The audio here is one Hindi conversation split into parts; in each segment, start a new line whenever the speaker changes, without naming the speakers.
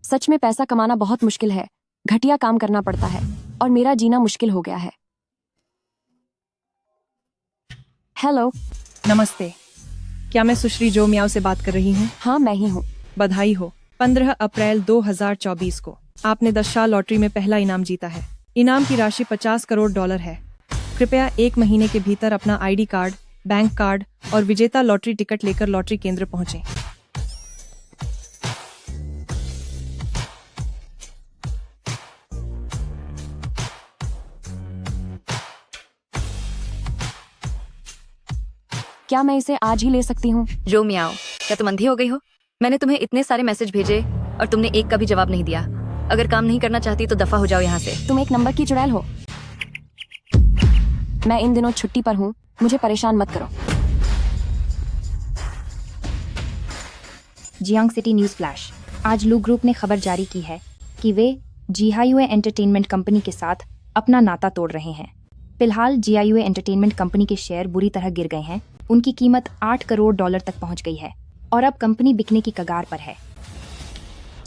सच में पैसा कमाना बहुत मुश्किल है। घटिया काम करना पड़ता है और मेरा जीना मुश्किल हो गया है। हेलो।
नमस्ते, क्या मैं सुश्री जो मियाओ से बात कर रही हूँ?
हाँ, मैं ही हूँ।
बधाई हो, 15 अप्रैल 2024 को आपने 10 शाह लॉटरी में पहला इनाम जीता है। इनाम की राशि 50 करोड़ डॉलर है। कृपया 1 महीने के भीतर अपना आईडी कार्ड, बैंक कार्ड और विजेता लॉटरी टिकट लेकर लॉटरी केंद्र पहुँचें।
क्या मैं इसे आज ही ले सकती हूँ?
जो मियाओ, क्या तुम अंधी हो गई हो? मैंने तुम्हें इतने सारे मैसेज भेजे और तुमने एक का भी जवाब नहीं दिया। अगर काम नहीं करना चाहती तो दफा हो जाओ यहाँ से।
तुम एक नंबर की चुड़ैल हो। मैं इन दिनों छुट्टी पर हूँ, मुझे परेशान मत करो।
Jiang city news flash. आज लू ग्रुप ने खबर जारी की है कि वे जीआईयूए एंटरटेनमेंट कंपनी के साथ अपना नाता तोड़ रहे हैं। फिलहाल जीआईयूए एंटरटेनमेंट कंपनी के शेयर बुरी तरह गिर गए हैं। उनकी कीमत 8 करोड़ डॉलर तक पहुंच गई है और अब कंपनी बिकने की कगार पर है।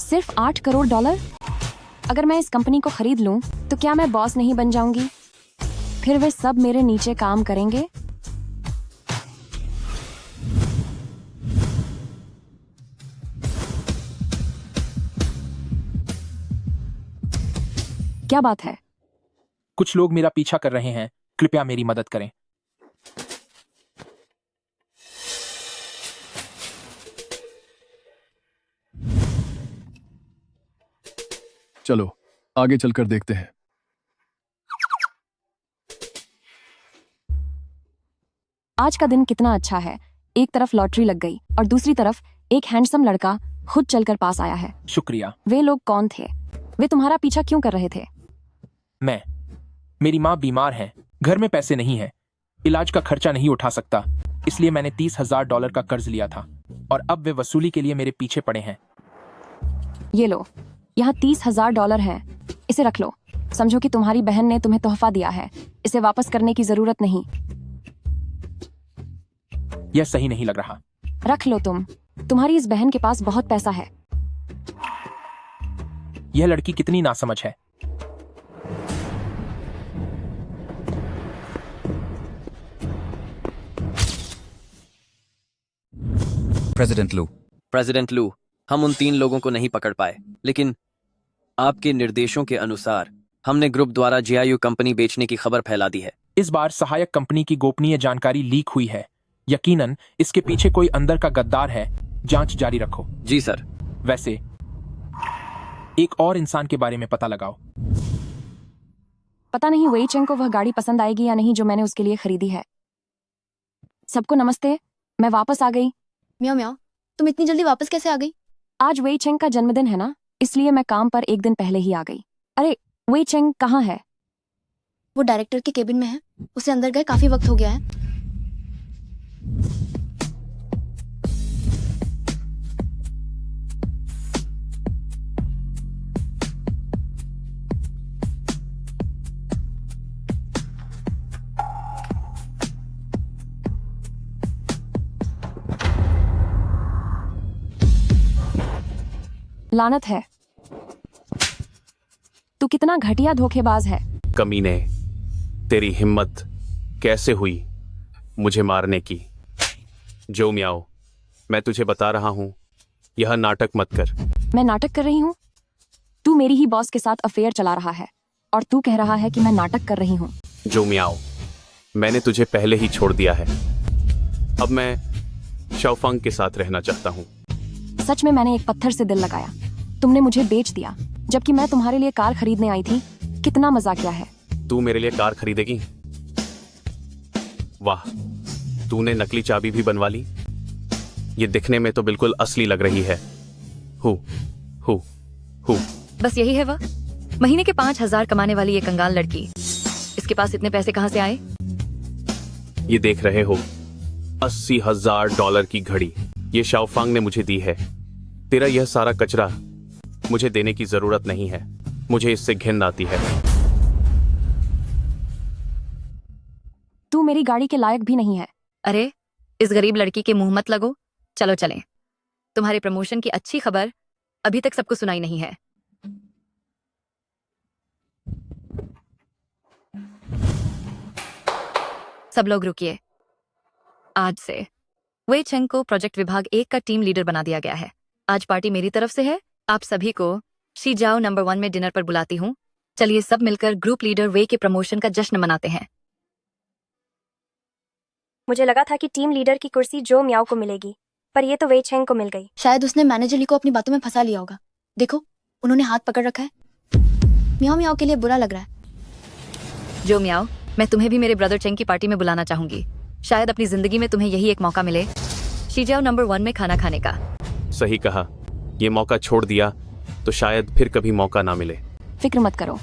सिर्फ 8 करोड़ डॉलर? अगर मैं इस कंपनी को खरीद लूं तो क्या मैं बॉस नहीं बन जाऊंगी? फिर वे सब मेरे नीचे काम करेंगे? क्या बात है?
कुछ लोग मेरा पीछा कर रहे हैं, कृपया मेरी मदद करें।
चलो आगे चलकर देखते हैं।
आज का दिन कितना अच्छा है। एक तरफ लॉटरी लग गई और दूसरी तरफ एक हैंडसम लड़का खुद चलकर पास आया है।
शुक्रिया।
वे लोग कौन थे? वे तुम्हारा पीछा क्यों कर रहे थे?
मेरी माँ बीमार है, घर में पैसे नहीं है, इलाज का खर्चा नहीं उठा सकता, इसलिए मैंने $30,000 का कर्ज लिया था और अब वे वसूली के लिए मेरे पीछे पड़े हैं।
ये लो, यहाँ $30,000 हैं। इसे रख लो। समझो कि तुम्हारी बहन ने तुम्हें तोहफा दिया है। इसे वापस करने की जरूरत नहीं।
यह सही नहीं लग रहा।
रख लो तुम। तुम्हारी इस बहन के पास बहुत पैसा है।
यह लड़की कितनी नासमझ है।
प्रेसिडेंट लू, हम उन 3 लोगों को नहीं पकड़ पाए, लेकिन आपके निर्देशों के अनुसार हमने ग्रुप द्वारा जीआईयू कंपनी बेचने की खबर फैला दी है।
इस बार सहायक कंपनी की गोपनीय जानकारी लीक हुई है। यकीनन इसके पीछे कोई अंदर का गद्दार है। जांच जारी रखो।
जी सर।
वैसे एक और इंसान के बारे में पता लगाओ।
पता नहीं वेई चेंग को वह गाड़ी पसंद आएगी या नहीं जो मैंने उसके लिए खरीदी है। सबको नमस्ते, मैं वापस आ गई।
म्याओ म्याओ, तुम इतनी जल्दी वापस कैसे आ गई?
आज वेई चेंग का जन्मदिन है ना, इसलिए मैं काम पर एक दिन पहले ही आ गई। अरे, वेई चेंग कहाँ है?
वो डायरेक्टर के केबिन में है। उसे अंदर गए काफी वक्त हो गया है।
लानत है। तू कितना घटिया धोखेबाज है।
कमीने, तेरी हिम्मत कैसे हुई मुझे मारने की? जो मियाओ, मैं तुझे बता रहा हूं, यह नाटक मत कर।
मैं नाटक कर रही हूँ? तू मेरी ही बॉस के साथ अफेयर चला रहा है और तू कह रहा है कि मैं नाटक कर रही हूँ।
जो मियाओ, मैंने तुझे पहले ही छोड़ दिया है। अब मैं शाओफंग के साथ रहना चाहता हूँ।
सच में मैंने एक पत्थर से दिल लगाया। तुमने मुझे बेच दिया जबकि मैं तुम्हारे लिए कार खरीदने आई थी। कितना मजाकिया है।
तू मेरे लिए कार खरीदेगी? वाह, तूने नकली चाबी भी बनवा ली। ये दिखने में तो बिल्कुल असली लग रही है। Who who who.
बस यही है वह महीने के 5,000 कमाने वाली ये कंगाल लड़की। इसके पास इतने पैसे कहाँ से आए?
ये देख रहे हो, $80,000 की घड़ी ये शाओफांग ने मुझे दी है। तेरा यह सारा कचरा मुझे देने की जरूरत नहीं है। मुझे इससे घिन आती है।
तू मेरी गाड़ी के लायक भी नहीं है।
अरे, इस गरीब लड़की के मुंह मत लगो। चलो चलें। तुम्हारे प्रमोशन की अच्छी खबर अभी तक सबको सुनाई नहीं है। सब लोग रुकिए। आज से वे चेंग को प्रोजेक्ट विभाग 1 का टीम लीडर बना दिया गया है। आज पार्टी मेरी तरफ से है। आप सभी को शीजाओ नंबर 1 में डिनर पर बुलाती हूँ। चलिए सब मिलकर ग्रुप लीडर वे के प्रमोशन का जश्न मनाते हैं।
मुझे लगा था कि टीम लीडर की कुर्सी जो मियाओ को मिलेगी, पर ये तो वेई चेंग को मिल गई।
शायद उसने मैनेजर ली को अपनी बातों में फंसा लिया होगा। देखो, उन्होंने हाथ पकड़ रखा है। मियाओ मियाओ के लिए बुरा लग रहा है।
जो मियाओ, मैं तुम्हें भी मेरे ब्रदर चेंग की पार्टी में बुलाना चाहूंगी। शायद अपनी जिंदगी में तुम्हें यही एक मौका मिले शीजाओ नंबर 1 में खाना खाने का।
सही कहा। ये मौका छोड़ दिया तो शायद फिर कभी मौका ना मिले।
फिक्र मत करो,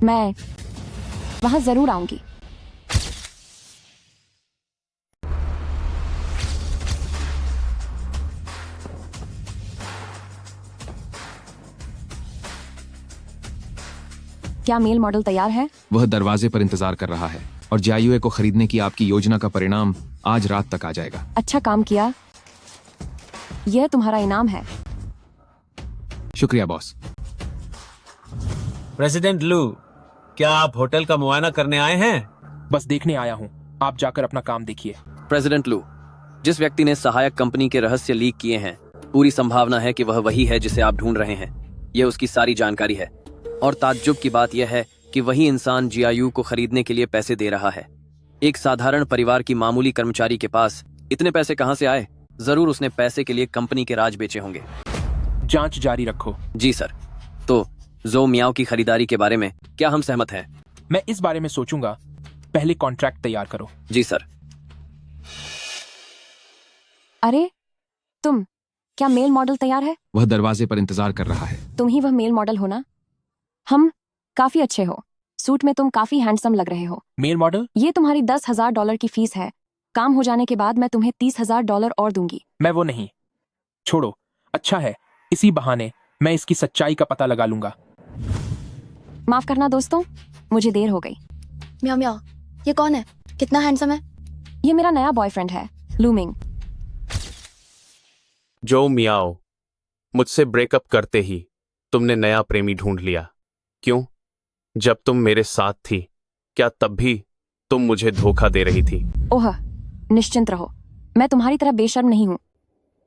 मैं वहां जरूर आऊंगी। क्या मेल मॉडल तैयार है?
वह दरवाजे पर इंतजार कर रहा है और JIUA को खरीदने की आपकी योजना का परिणाम आज रात तक आ जाएगा।
अच्छा काम किया, यह तुम्हारा इनाम है।
शुक्रिया बॉस।
प्रेसिडेंट लू, क्या आप होटल का मुआयना करने आए हैं?
बस देखने आया हूँ, आप जाकर अपना काम देखिए।
प्रेसिडेंट लू, जिस व्यक्ति ने सहायक कंपनी के रहस्य लीक किए हैं, पूरी संभावना है कि वह वही है जिसे आप ढूंढ रहे हैं। यह उसकी सारी जानकारी है और ताज्जुब की बात यह है कि वही इंसान JIU को खरीदने के लिए पैसे दे रहा है। एक साधारण परिवार की मामूली कर्मचारी के पास इतने पैसे कहां से आए? जरूर उसने पैसे के लिए कंपनी के राज बेचे होंगे।
जांच जारी रखो।
जी सर। तो जो मियाओ की खरीदारी के बारे में क्या हम सहमत हैं?
मैं इस बारे में सोचूंगा, पहले कॉन्ट्रैक्ट तैयार करो।
जी सर।
अरे तुम, क्या मेल मॉडल तैयार है?
वह दरवाजे पर इंतजार कर रहा है।
तुम ही वह मेल मॉडल हो ना? हम काफी अच्छे हो, सूट में तुम काफी हैंडसम लग रहे हो।
Male model?
ये तुम्हारी $10,000 की फीस है। काम हो जाने के बाद मैं तुम्हें $30,000 और दूंगी।
मैं वो नहीं, छोड़ो। अच्छा है, इसी बहाने मैं इसकी सच्चाई का पता लगा लूंगा।
माफ करना दोस्तों, मुझे देर हो गई।
मियाओ मियाओ, ये कौन है? कितना हैंडसम है।
ये मेरा नया बॉयफ्रेंड है, लूमिंग।
जो मियाओ, मुझसे ब्रेकअप करते ही तुमने नया प्रेमी ढूंढ लिया। क्यों? जब तुम मेरे साथ थी, क्या तब भी तुम मुझे धोखा दे रही थी?
ओह, निश्चिंत रहो, मैं तुम्हारी तरह बेशर्म नहीं हूँ।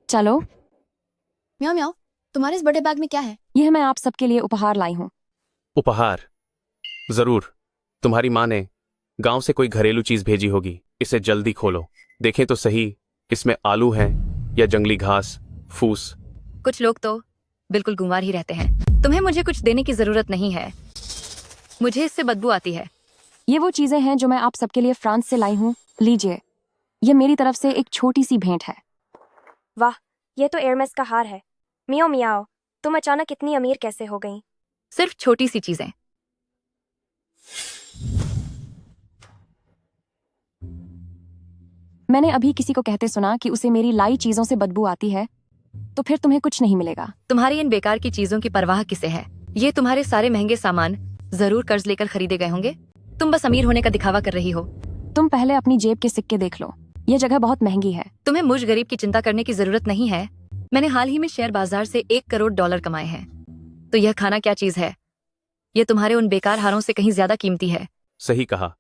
चलो।
मियाओ मियाओ, तुम्हारे इस बड़े बैग में क्या है?
यह मैं आप सबके लिए उपहार लाई हूँ।
उपहार? जरूर। तुम्हारी माँ ने गांव से कोई घरेलू चीज भेजी होगी। इसे जल्दी खोलो, देखें तो सही, इसमें आलू हैं या जंगली घास, फूस।
कुछ लोग तो बिल्कुल गुंवार ही रहते हैं। तुम्हें मुझे कुछ देने की जरूरत नहीं है, मुझे इससे बदबू आती है।
ये वो चीजें हैं जो मैं आप सबके लिए फ्रांस से लाई हूँ। लीजिए, ये मेरी तरफ से एक छोटी सी भेंट है।
वाह, ये तो एयरमेस का हार है। मियाओ मियाओ, तुम अचानक इतनी अमीर कैसे हो गई?
सिर्फ छोटी सी चीजें।
मैंने अभी किसी को कहते सुना कि उसे मेरी लाई चीजों से बदबू आती है, तो फिर तुम्हें कुछ नहीं मिलेगा।
तुम्हारी इन बेकार की चीजों की परवाह किसे है? ये तुम्हारे सारे महंगे सामान जरूर कर्ज लेकर खरीदे गए होंगे। तुम बस अमीर होने का दिखावा कर रही हो।
तुम पहले अपनी जेब के सिक्के देख लो, यह जगह बहुत महंगी है।
तुम्हें मुझ गरीब की चिंता करने की जरूरत नहीं है। मैंने हाल ही में शेयर बाजार से $1 करोड़ कमाए हैं। तो यह खाना क्या चीज है? यह तुम्हारे उन बेकार हारों से कहीं ज्यादा कीमती है।
सही कहा,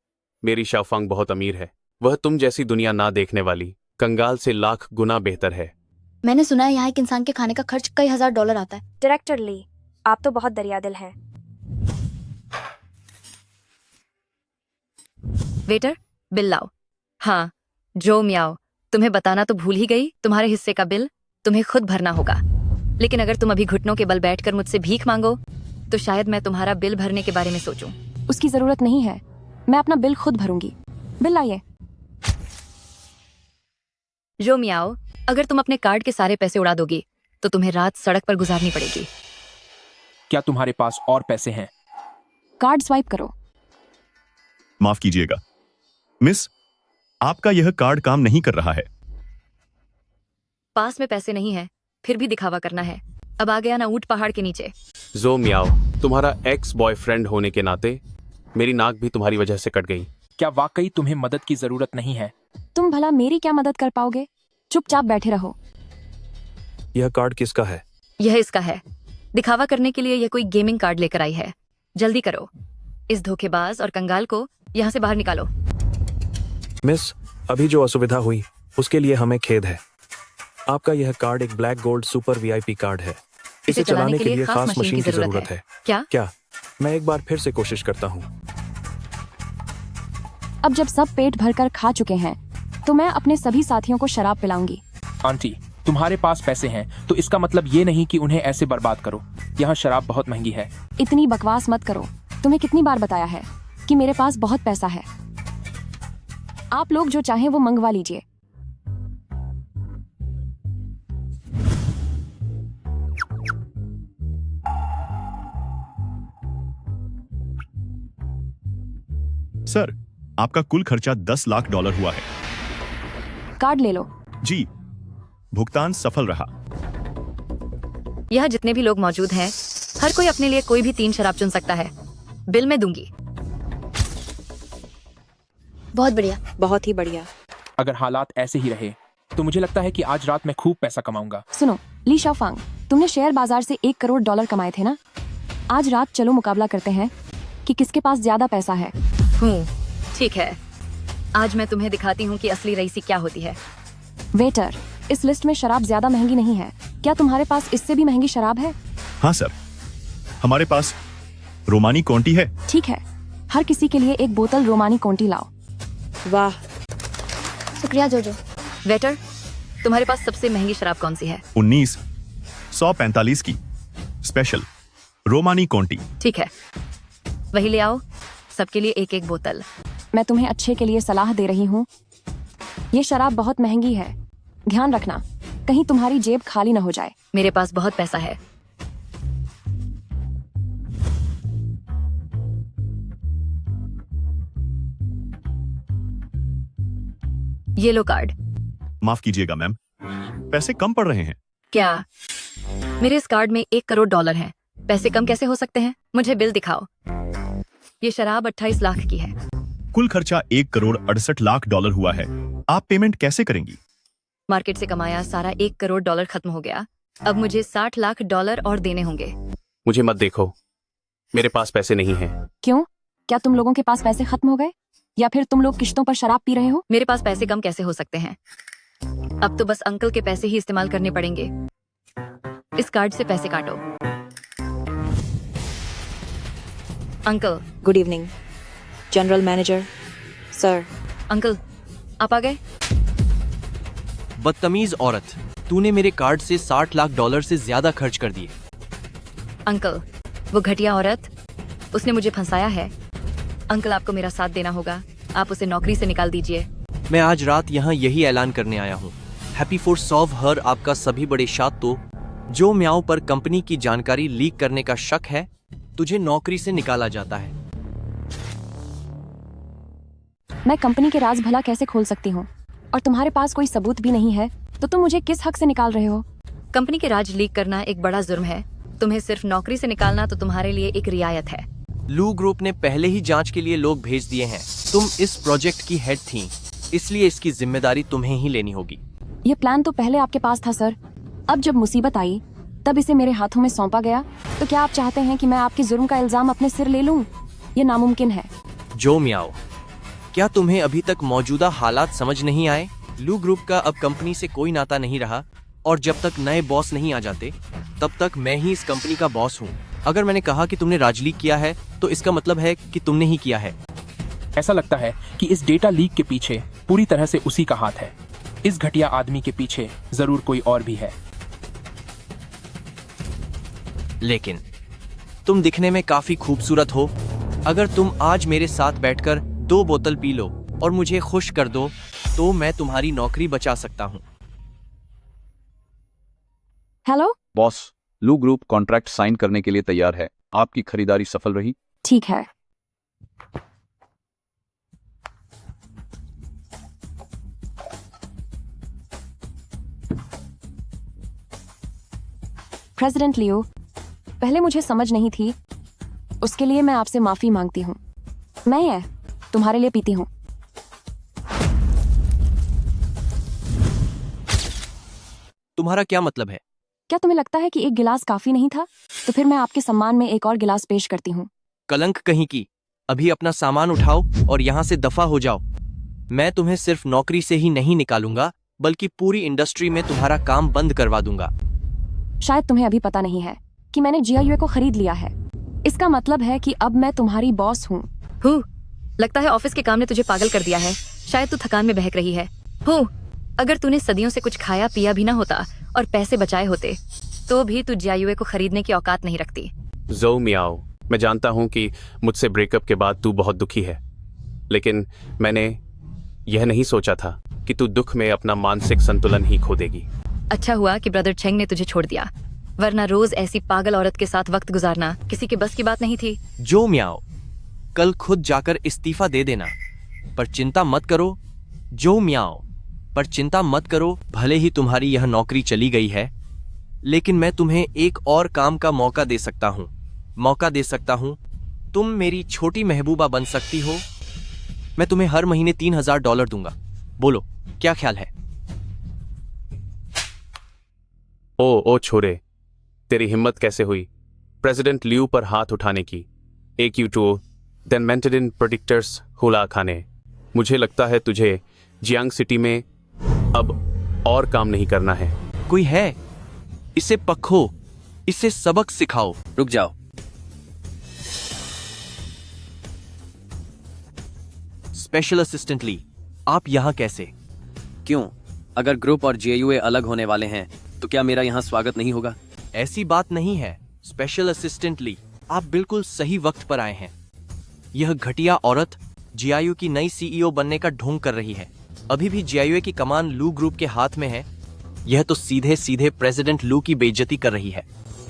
मेरी शाओफांग बहुत अमीर है। वह तुम जैसी दुनिया ना देखने वाली कंगाल से लाख गुना बेहतर है।
मैंने सुना है यहाँ एक इंसान के खाने का खर्च कई $1,000 आता है।
डायरेक्टर ली, आप तो बहुत दरियादिल हैं।
वेटर, बिल लाओ। हाँ, जो मियाओ, तुम्हें बताना तो भूल ही गई, तुम्हारे हिस्से का बिल तुम्हें खुद भरना होगा। लेकिन अगर तुम अभी घुटनों के बल बैठकर मुझसे भीख मांगो तो शायद मैं तुम्हारा बिल भरने के बारे में सोचूं।
उसकी जरूरत नहीं है, मैं अपना बिल खुद भरूंगी। बिल लाइए।
जो मियाओ, अगर तुम अपने कार्ड के सारे पैसे उड़ा दोगी तो तुम्हें रात सड़क पर गुजारनी पड़ेगी।
क्या तुम्हारे पास और पैसे हैं?
कार्ड स्वाइप करो।
माफ कीजिएगा मिस, आपका यह कार्ड काम नहीं कर रहा है।
पास में पैसे नहीं है, फिर भी दिखावा करना है। अब आ गया ना ऊंट पहाड़ के नीचे।
जो मियाओ, तुम्हारा एक्स बॉयफ्रेंड होने के नाते मेरी नाक भी तुम्हारी वजह से कट गई।
क्या वाकई तुम्हें मदद की जरूरत नहीं है?
तुम भला मेरी क्या मदद कर पाओगे? चुपचाप बैठे रहो।
यह कार्ड किसका है?
यह इसका है। दिखावा करने के लिए यह कोई गेमिंग कार्ड लेकर आई है। जल्दी करो, इस धोखेबाज और कंगाल को यहाँ से बाहर निकालो।
मिस, अभी जो असुविधा हुई उसके लिए हमें खेद है। आपका यह कार्ड एक black gold super VIP card है। इसे चलाने के लिए खास मशीन की जरूरत है।
क्या?
मैं एक बार फिर से कोशिश करता हूँ।
अब जब सब पेट भरकर खा चुके हैं तो मैं अपने सभी साथियों को शराब पिलाऊंगी।
आंटी, तुम्हारे पास पैसे हैं तो इसका मतलब ये नहीं कि उन्हें ऐसे बर्बाद करो। यहाँ शराब बहुत महंगी है।
इतनी बकवास मत करो। तुम्हें कितनी बार बताया है कि मेरे पास बहुत पैसा है। आप लोग जो चाहें वो मंगवा लीजिए।
सर, आपका कुल खर्चा $10 लाख हुआ है।
कार्ड ले लो।
जी, भुगतान सफल रहा।
यहाँ जितने भी लोग मौजूद हैं, हर कोई अपने लिए कोई भी 3 शराब चुन सकता है। बिल में दूंगी।
बहुत बढ़िया।
बहुत ही बढ़िया।
अगर हालात ऐसे ही रहे तो मुझे लगता है कि आज रात मैं खूब पैसा कमाऊंगा।
सुनो ली शाओफांग, तुमने शेयर बाजार से $1 करोड़ कमाए थे ना? आज रात चलो मुकाबला करते हैं कि किसके पास ज्यादा पैसा है।
ठीक है, आज मैं तुम्हें दिखाती हूँ कि असली रईसी क्या होती है।
वेटर, इस लिस्ट में शराब ज्यादा महंगी नहीं है। क्या तुम्हारे पास इससे भी महंगी शराब है?
हाँ सर, हमारे पास रोमानी कॉन्टी है।
ठीक है, हर किसी के लिए एक बोतल रोमानी कॉन्टी लाओ।
वाह,
शुक्रिया जोजो।
वेटर, तुम्हारे पास सबसे महंगी शराब कौन सी है?
1945 की स्पेशल रोमानी कॉन्टी।
ठीक है, वही ले आओ। सबके लिए एक एक बोतल।
मैं तुम्हें अच्छे के लिए सलाह दे रही हूँ। ये शराब बहुत महंगी है, ध्यान रखना कहीं तुम्हारी जेब खाली न हो जाए।
मेरे पास बहुत पैसा है। ये लो कार्ड।
माफ कीजिएगा मैम, पैसे कम पड़ रहे हैं।
क्या? मेरे इस कार्ड में $1 करोड़ हैं। पैसे कम कैसे हो सकते हैं? मुझे बिल दिखाओ। ये शराब 28 लाख की है।
कुल खर्चा $1,68,00,000 हुआ है। आप पेमेंट कैसे करेंगी?
मार्केट से कमाया सारा $1 करोड़ खत्म हो गया। अब मुझे $60 लाख और देने होंगे।
मुझे मत देखो, मेरे पास पैसे नहीं हैं।
क्यों? क्या तुम लोगों के पास पैसे खत्म हो गए या फिर तुम लोग किश्तों पर शराब पी रहे हो?
मेरे पास पैसे कम कैसे हो सकते हैं? अब तो बस अंकल के पैसे ही इस्तेमाल करने पड़ेंगे। इस कार्ड से पैसे काटो। Uncle.
Good evening general manager sir.
Uncle, आप आ गए?
बदतमीज औरत, तूने मेरे कार्ड से $60 लाख से ज्यादा खर्च कर दिए।
अंकल, वो घटिया औरत, उसने मुझे फंसाया है। अंकल, आपको मेरा साथ देना होगा। आप उसे नौकरी से निकाल दीजिए।
मैं आज रात यहाँ यही ऐलान करने आया हूँ। हैप्पी फॉर सॉल्व हर आपका सभी बड़े शातो जो म्याओ पर कंपनी की जानकारी लीक करने का शक है, तुझे नौकरी से निकाला जाता है।
मैं कंपनी के राज भला कैसे खोल सकती हूँ और तुम्हारे पास कोई सबूत भी नहीं है, तो तुम मुझे किस हक से निकाल रहे हो?
कंपनी के राज लीक करना एक बड़ा जुर्म है। तुम्हें सिर्फ नौकरी से निकालना तो तुम्हारे लिए एक रियायत है।
लू ग्रुप ने पहले ही जांच के लिए लोग भेज दिए हैं। तुम इस प्रोजेक्ट की हेड थी, इसलिए इसकी जिम्मेदारी तुम्हें ही लेनी होगी।
ये प्लान तो पहले आपके पास था सर। अब जब मुसीबत आई तब इसे मेरे हाथों में सौंपा गया। तो क्या आप चाहते हैं कि मैं आपके जुर्म का इल्जाम अपने सिर ले लूं? ये नामुमकिन है।
जो म्याओ, क्या तुम्हें अभी तक मौजूदा हालात समझ नहीं आए? लू ग्रुप का अब कंपनी से कोई नाता नहीं रहा और जब तक नए बॉस नहीं आ जाते तब तक मैं ही इस कंपनी का बॉस हूँ। अगर मैंने कहा कि तुमने राज लीक किया है तो इसका मतलब है कि तुमने ही किया है।
ऐसा लगता है कि इस डेटा लीक के पीछे पूरी तरह से उसी का हाथ है। इस घटिया आदमी के पीछे जरूर कोई और भी है।
लेकिन तुम दिखने में काफी खूबसूरत हो। अगर तुम आज मेरे साथ बैठकर 2 बोतल पी लो और मुझे खुश कर दो तो मैं तुम्हारी नौकरी बचा सकता हूँ।
हेलो
बॉस, लू ग्रुप कॉन्ट्रैक्ट साइन करने के लिए तैयार है। आपकी खरीदारी सफल रही?
ठीक है। प्रेसिडेंट लियो, पहले मुझे समझ नहीं थी, उसके लिए मैं आपसे माफी मांगती हूँ। मैं ये तुम्हारे लिए पीती हूँ।
तुम्हारा क्या मतलब है?
क्या तुम्हें लगता है कि एक गिलास काफी नहीं था? तो फिर मैं आपके सम्मान में एक और गिलास पेश करती हूँ।
कलंक कहीं की, अभी अपना सामान उठाओ और यहाँ से दफा हो जाओ। मैं तुम्हें सिर्फ नौकरी से ही नहीं निकालूंगा, बल्कि पूरी इंडस्ट्री में तुम्हारा काम बंद करवा दूंगा।
शायद तुम्हें अभी पता नहीं है कि मैंने GIUA को खरीद लिया है। इसका मतलब है कि अब मैं तुम्हारी बॉस हूँ।
लगता है ऑफिस के काम ने तुझे पागल कर दिया है। शायद तू थकान में बहक रही है। अगर तूने सदियों से कुछ खाया पिया भी ना होता और पैसे बचाए होते, तो भी तू GIUA को खरीदने की औकात नहीं रखती।
ज़ो मियाओ, मैं जानता हूँ कि मुझसे ब्रेकअप के बाद तू बहुत दुखी है, लेकिन मैंने यह नहीं सोचा था कि तू दुख में अपना मानसिक संतुलन ही खो देगी।
अच्छा हुआ कि ब्रदर चेंग ने तुझे छोड़ दिया, वरना रोज ऐसी पागल औरत के साथ वक्त गुजारना किसी के बस की बात नहीं थी।
जो मियाओ, कल खुद जाकर इस्तीफा दे देना, पर चिंता मत करो। जो मियाओ, पर चिंता मत करो। भले ही तुम्हारी यह नौकरी चली गई है, लेकिन मैं तुम्हें एक और काम का मौका दे सकता हूँ। तुम मेरी छोटी महबूबा बन सकती हो। मैं तुम्हें हर महीने $3000 दूंगा। बोलो, क्या ख्याल है?
ओ छोरे, तेरी हिम्मत कैसे हुई प्रेसिडेंट लियू पर हाथ उठाने की? AQ2 देन मेंटेडिन प्रोडिक्टर्स हुला खाने। मुझे लगता है तुझे जियांग सिटी में अब और काम नहीं करना है।
कोई है? इसे पखो, इसे सबक सिखाओ।
रुक जाओ।
स्पेशल असिस्टेंट ली, आप यहाँ कैसे?
क्यों? अगर ग्रुप और GIUA अलग होने वाले हैं तो क्या मेरा यहाँ स्वागत नहीं होगा?
ऐसी बात नहीं है स्पेशल असिस्टेंट ली, आप बिल्कुल सही वक्त पर आए हैं। यह घटिया औरत GIU की नई CEO बनने का ढोंग कर रही है। अभी भी GIUA की कमान लू ग्रुप के हाथ में है। यह तो सीधे सीधे प्रेसिडेंट लू की बेइज्जती कर रही है।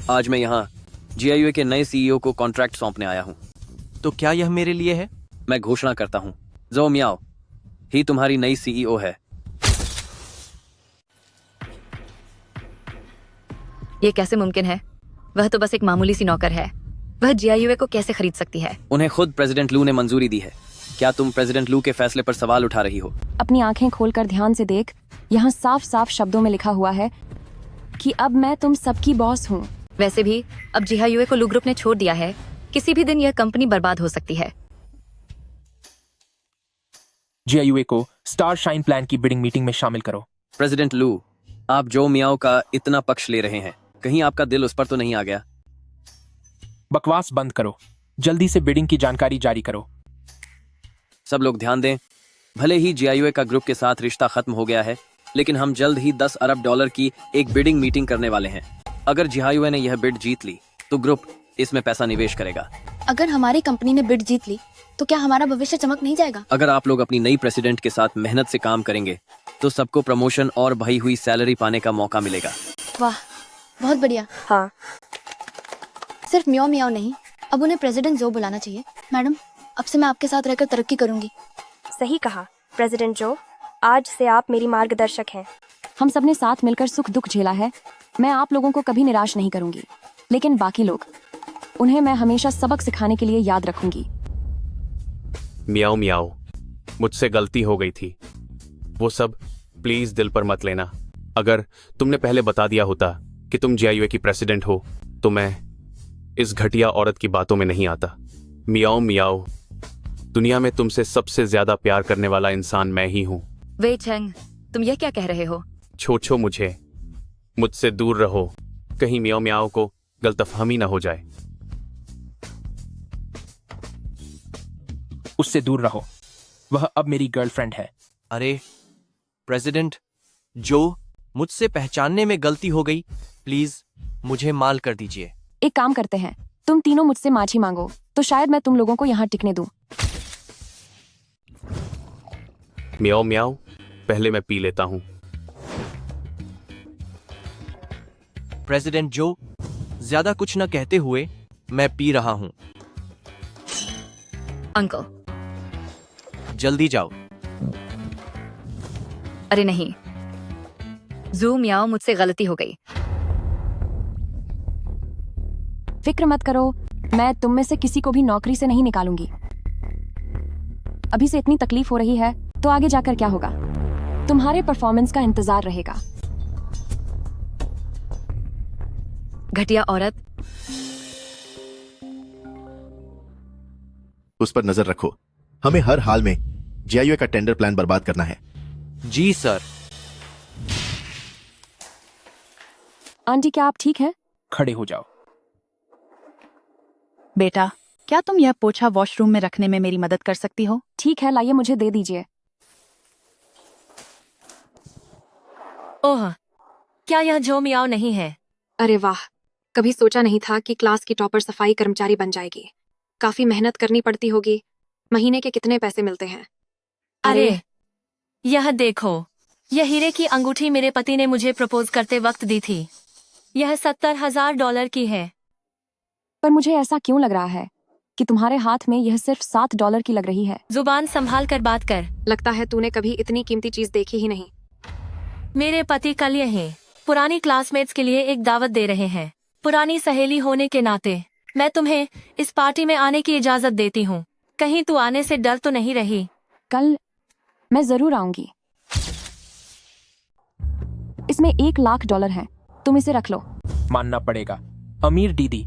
आज मैं यहाँ GIUA के नए CEO को कॉन्ट्रैक्ट सौंपने आया हूँ।
तो क्या यह मेरे लिए है?
मैं घोषणा करता हूँ, ज़ो मियाओ ही तुम्हारी नई CEO है।
ये कैसे मुमकिन है? वह तो बस एक मामूली सी नौकर है। वह GIUA को कैसे खरीद सकती है?
उन्हें खुद प्रेसिडेंट लू ने मंजूरी दी है। क्या तुम प्रेसिडेंट लू के फैसले पर सवाल उठा रही हो?
अपनी आंखें खोलकर ध्यान से देख। यहाँ साफ साफ शब्दों में लिखा हुआ है कि अब मैं तुम सबकी बॉस हूँ।
वैसे भी अब GIUA को लू ग्रुप ने छोड़ दिया है। किसी भी दिन यह कंपनी बर्बाद हो सकती है।
GIUA को स्टार शाइन प्लान की बिडिंग मीटिंग में शामिल करो।
प्रेसिडेंट लू, आप जो मियाओ का इतना पक्ष ले रहे हैं, कहीं आपका दिल उस पर तो नहीं आ गया?
बकवास बंद करो, जल्दी से बिडिंग की जानकारी जारी करो।
सब लोग ध्यान दें, भले ही GIUA का ग्रुप के साथ रिश्ता खत्म हो गया है, लेकिन हम जल्द ही $10 अरब की एक बिडिंग मीटिंग करने वाले हैं। अगर GIUA ने यह बिड जीत ली तो ग्रुप इसमें पैसा निवेश करेगा।
अगर हमारी कंपनी ने बिड जीत ली तो क्या हमारा भविष्य चमक नहीं जाएगा?
अगर आप लोग अपनी नई प्रेसिडेंट के साथ मेहनत से काम करेंगे तो सबको प्रमोशन और बढ़ी हुई सैलरी पाने का मौका मिलेगा।
वाह, बहुत बढ़िया।
हाँ,
सिर्फ मियाओ मियाओ नहीं, अब उन्हें प्रेसिडेंट जो बुलाना चाहिए। मैडम, अब से मैं आपके साथ रहकर तरक्की करूंगी।
सही कहा प्रेसिडेंट जो, आज से आप मेरी मार्गदर्शक हैं।
हम सब ने साथ मिलकर सुख दुख झेला है। मैं आप लोगों को कभी निराश नहीं करूंगी, लेकिन बाकी लोग, उन्हें मैं हमेशा सबक सिखाने के लिए याद रखूंगी।
मियाओ मियाओ, मुझसे गलती हो गई थी। वो सब प्लीज दिल पर मत लेना। अगर तुमने पहले बता दिया होता कि तुम GIUA की प्रेसिडेंट हो तो मैं इस घटिया औरत की बातों में नहीं आता। मियाओ मियाओ, दुनिया में तुमसे सबसे ज्यादा प्यार करने वाला इंसान मैं ही हूँ।
वे चेंग, तुम यह क्या कह रहे हो?
छोछो मुझसे दूर रहो, कहीं मियाओ मियाओ को गलतफहमी ना हो जाए।
उससे दूर रहो, वह अब मेरी गर्लफ्रेंड है।
अरे प्रेसिडेंट जो, मुझसे पहचानने में गलती हो गई, प्लीज मुझे माल कर दीजिए।
एक काम करते हैं, तुम तीनों मुझसे माछी मांगो तो शायद मैं तुम लोगों को यहाँ टिकने दूं।
मियाओ मियाओ, पहले मैं पी लेता हूँ।
प्रेसिडेंट जो, ज्यादा कुछ न कहते हुए मैं पी रहा हूँ।
अंकल,
जल्दी जाओ।
अरे नहीं, ज़ू मियाओ, मुझसे गलती हो गई।
फिक्र मत करो, मैं तुम में से किसी को भी नौकरी से नहीं निकालूंगी। अभी से इतनी तकलीफ हो रही है तो आगे जाकर क्या होगा? तुम्हारे परफॉर्मेंस का इंतजार रहेगा।
घटिया औरत।
उस पर नजर रखो। हमें हर हाल में जीआईओए का टेंडर प्लान बर्बाद करना है।
जी सर।
आंटी क्या आप ठीक हैं?
खड़े हो जाओ।
बेटा, क्या तुम यह पोछा वॉशरूम में रखने में मेरी मदद कर सकती हो?
ठीक है, लाइए मुझे दे दीजिए।
ओह, क्या यह जो मियाओ नहीं है?
अरे वाह, कभी सोचा नहीं था कि क्लास की टॉपर सफाई कर्मचारी बन जाएगी। काफी मेहनत करनी पड़ती होगी। महीने के कितने पैसे मिलते हैं?
अरे यह देखो, यह हीरे की अंगूठी मेरे पति ने मुझे प्रपोज करते वक्त दी थी। यह $70,000 की है।
पर मुझे ऐसा क्यों लग रहा है कि तुम्हारे हाथ में यह सिर्फ $7 की लग रही है?
जुबान संभाल कर बात कर।
लगता है तूने कभी इतनी कीमती चीज देखी ही नहीं।
मेरे पति कल यही पुरानी क्लासमेट्स के लिए एक दावत दे रहे हैं। पुरानी सहेली होने के नाते मैं तुम्हें इस पार्टी में आने की इजाजत देती हूँ। कहीं तू आने से डर तो नहीं रही?
कल मैं जरूर आऊंगी। इसमें $1,00,000 है, तुम इसे रख लो।
मानना पड़ेगा अमीर दीदी,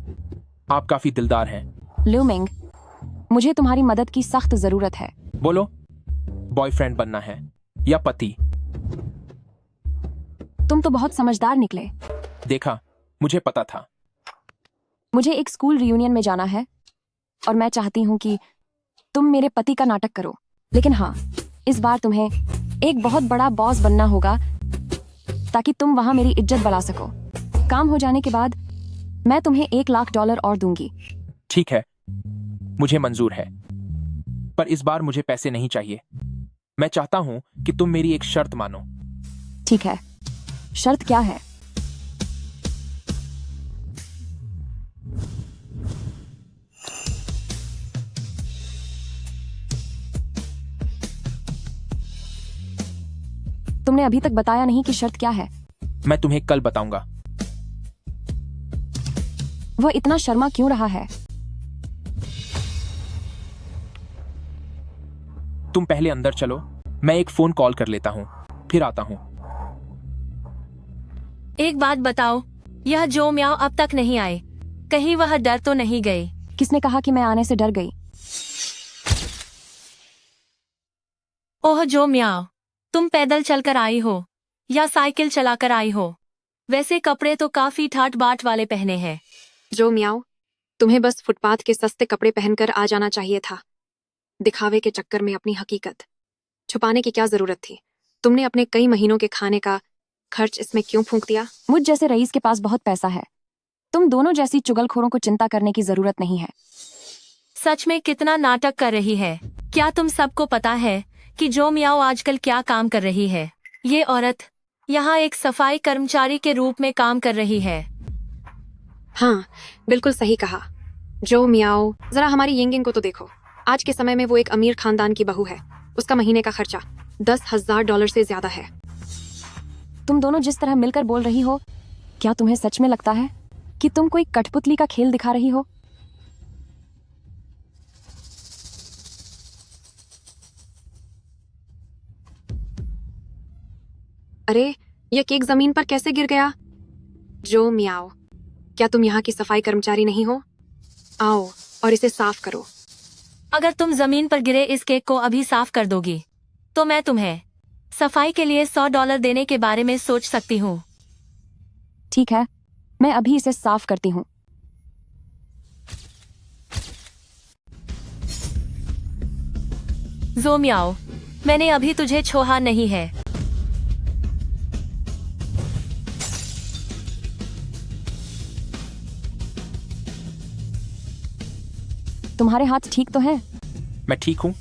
आप काफी दिलदार हैं।
लूमिंग, मुझे तुम्हारी मदद की सख्त जरूरत है।
बोलो, बॉयफ्रेंड बनना है या पति?
तुम तो बहुत समझदार निकले।
देखा, मुझे पता था।
मुझे एक स्कूल रियूनियन में जाना है और मैं चाहती हूँ कि तुम मेरे पति का नाटक करो। लेकिन हाँ, इस बार तुम्हें एक बहुत बड़ा बॉस बनना होगा ताकि तुम वहां मेरी इज्जत बढ़ा सको। काम हो जाने के बाद मैं तुम्हें $1,00,000 और दूंगी।
ठीक है, मुझे मंजूर है, पर इस बार मुझे पैसे नहीं चाहिए। मैं चाहता हूं कि तुम मेरी एक शर्त मानो।
ठीक है, शर्त क्या है? तुमने अभी तक बताया नहीं कि शर्त क्या है।
मैं तुम्हें कल बताऊंगा।
वह इतना शर्मा क्यों रहा है?
तुम पहले अंदर चलो, मैं एक फोन कॉल कर लेता हूँ, फिर आता हूँ।
एक बात बताओ, यह जो म्याओ अब तक नहीं आए, कहीं वह डर तो नहीं गई?
किसने कहा कि मैं आने से डर गई?
ओह जो म्याओ, तुम पैदल चलकर आई हो या साइकिल चलाकर आई हो? वैसे कपड़े तो काफी ठाट बाट वाले पहने हैं।
जो मियाओ, तुम्हें बस फुटपाथ के सस्ते कपड़े पहनकर आ जाना चाहिए था। दिखावे के चक्कर में अपनी हकीकत छुपाने की क्या जरूरत थी? तुमने अपने कई महीनों के खाने का खर्च इसमें क्यों फूंक दिया?
मुझ जैसे रईस के पास बहुत पैसा है। तुम दोनों जैसी चुगलखोरों को चिंता करने की जरूरत नहीं है।
सच में कितना नाटक कर रही है। क्या तुम सबको पता है कि जो मियाओ आजकल क्या काम कर रही है? ये औरत यहाँ एक सफाई कर्मचारी के रूप में काम कर रही है।
हाँ, बिल्कुल सही कहा। जो मियाओ, जरा हमारी यिंगिंग को तो देखो। आज के समय में वो एक अमीर खानदान की बहू है। उसका महीने का खर्चा $10,000 से ज्यादा है।
तुम दोनों जिस तरह मिलकर बोल रही हो, क्या तुम्हें सच में लगता है कि तुम कोई कठपुतली का खेल दिखा रही हो?
अरे, यह केक जमीन पर कैसे गिर गया? जो मियाओ, क्या तुम यहाँ की सफाई कर्मचारी नहीं हो? आओ और इसे साफ करो।
अगर तुम जमीन पर गिरे इस केक को अभी साफ कर दोगी, तो मैं तुम्हें सफाई के लिए $100 देने के बारे में सोच सकती हूँ।
ठीक है, मैं अभी इसे साफ करती हूँ।
जो मियाओ, मैंने अभी तुझे छोहा नहीं है।
तुम्हारे हाथ ठीक तो हैं?
मैं ठीक हूँ।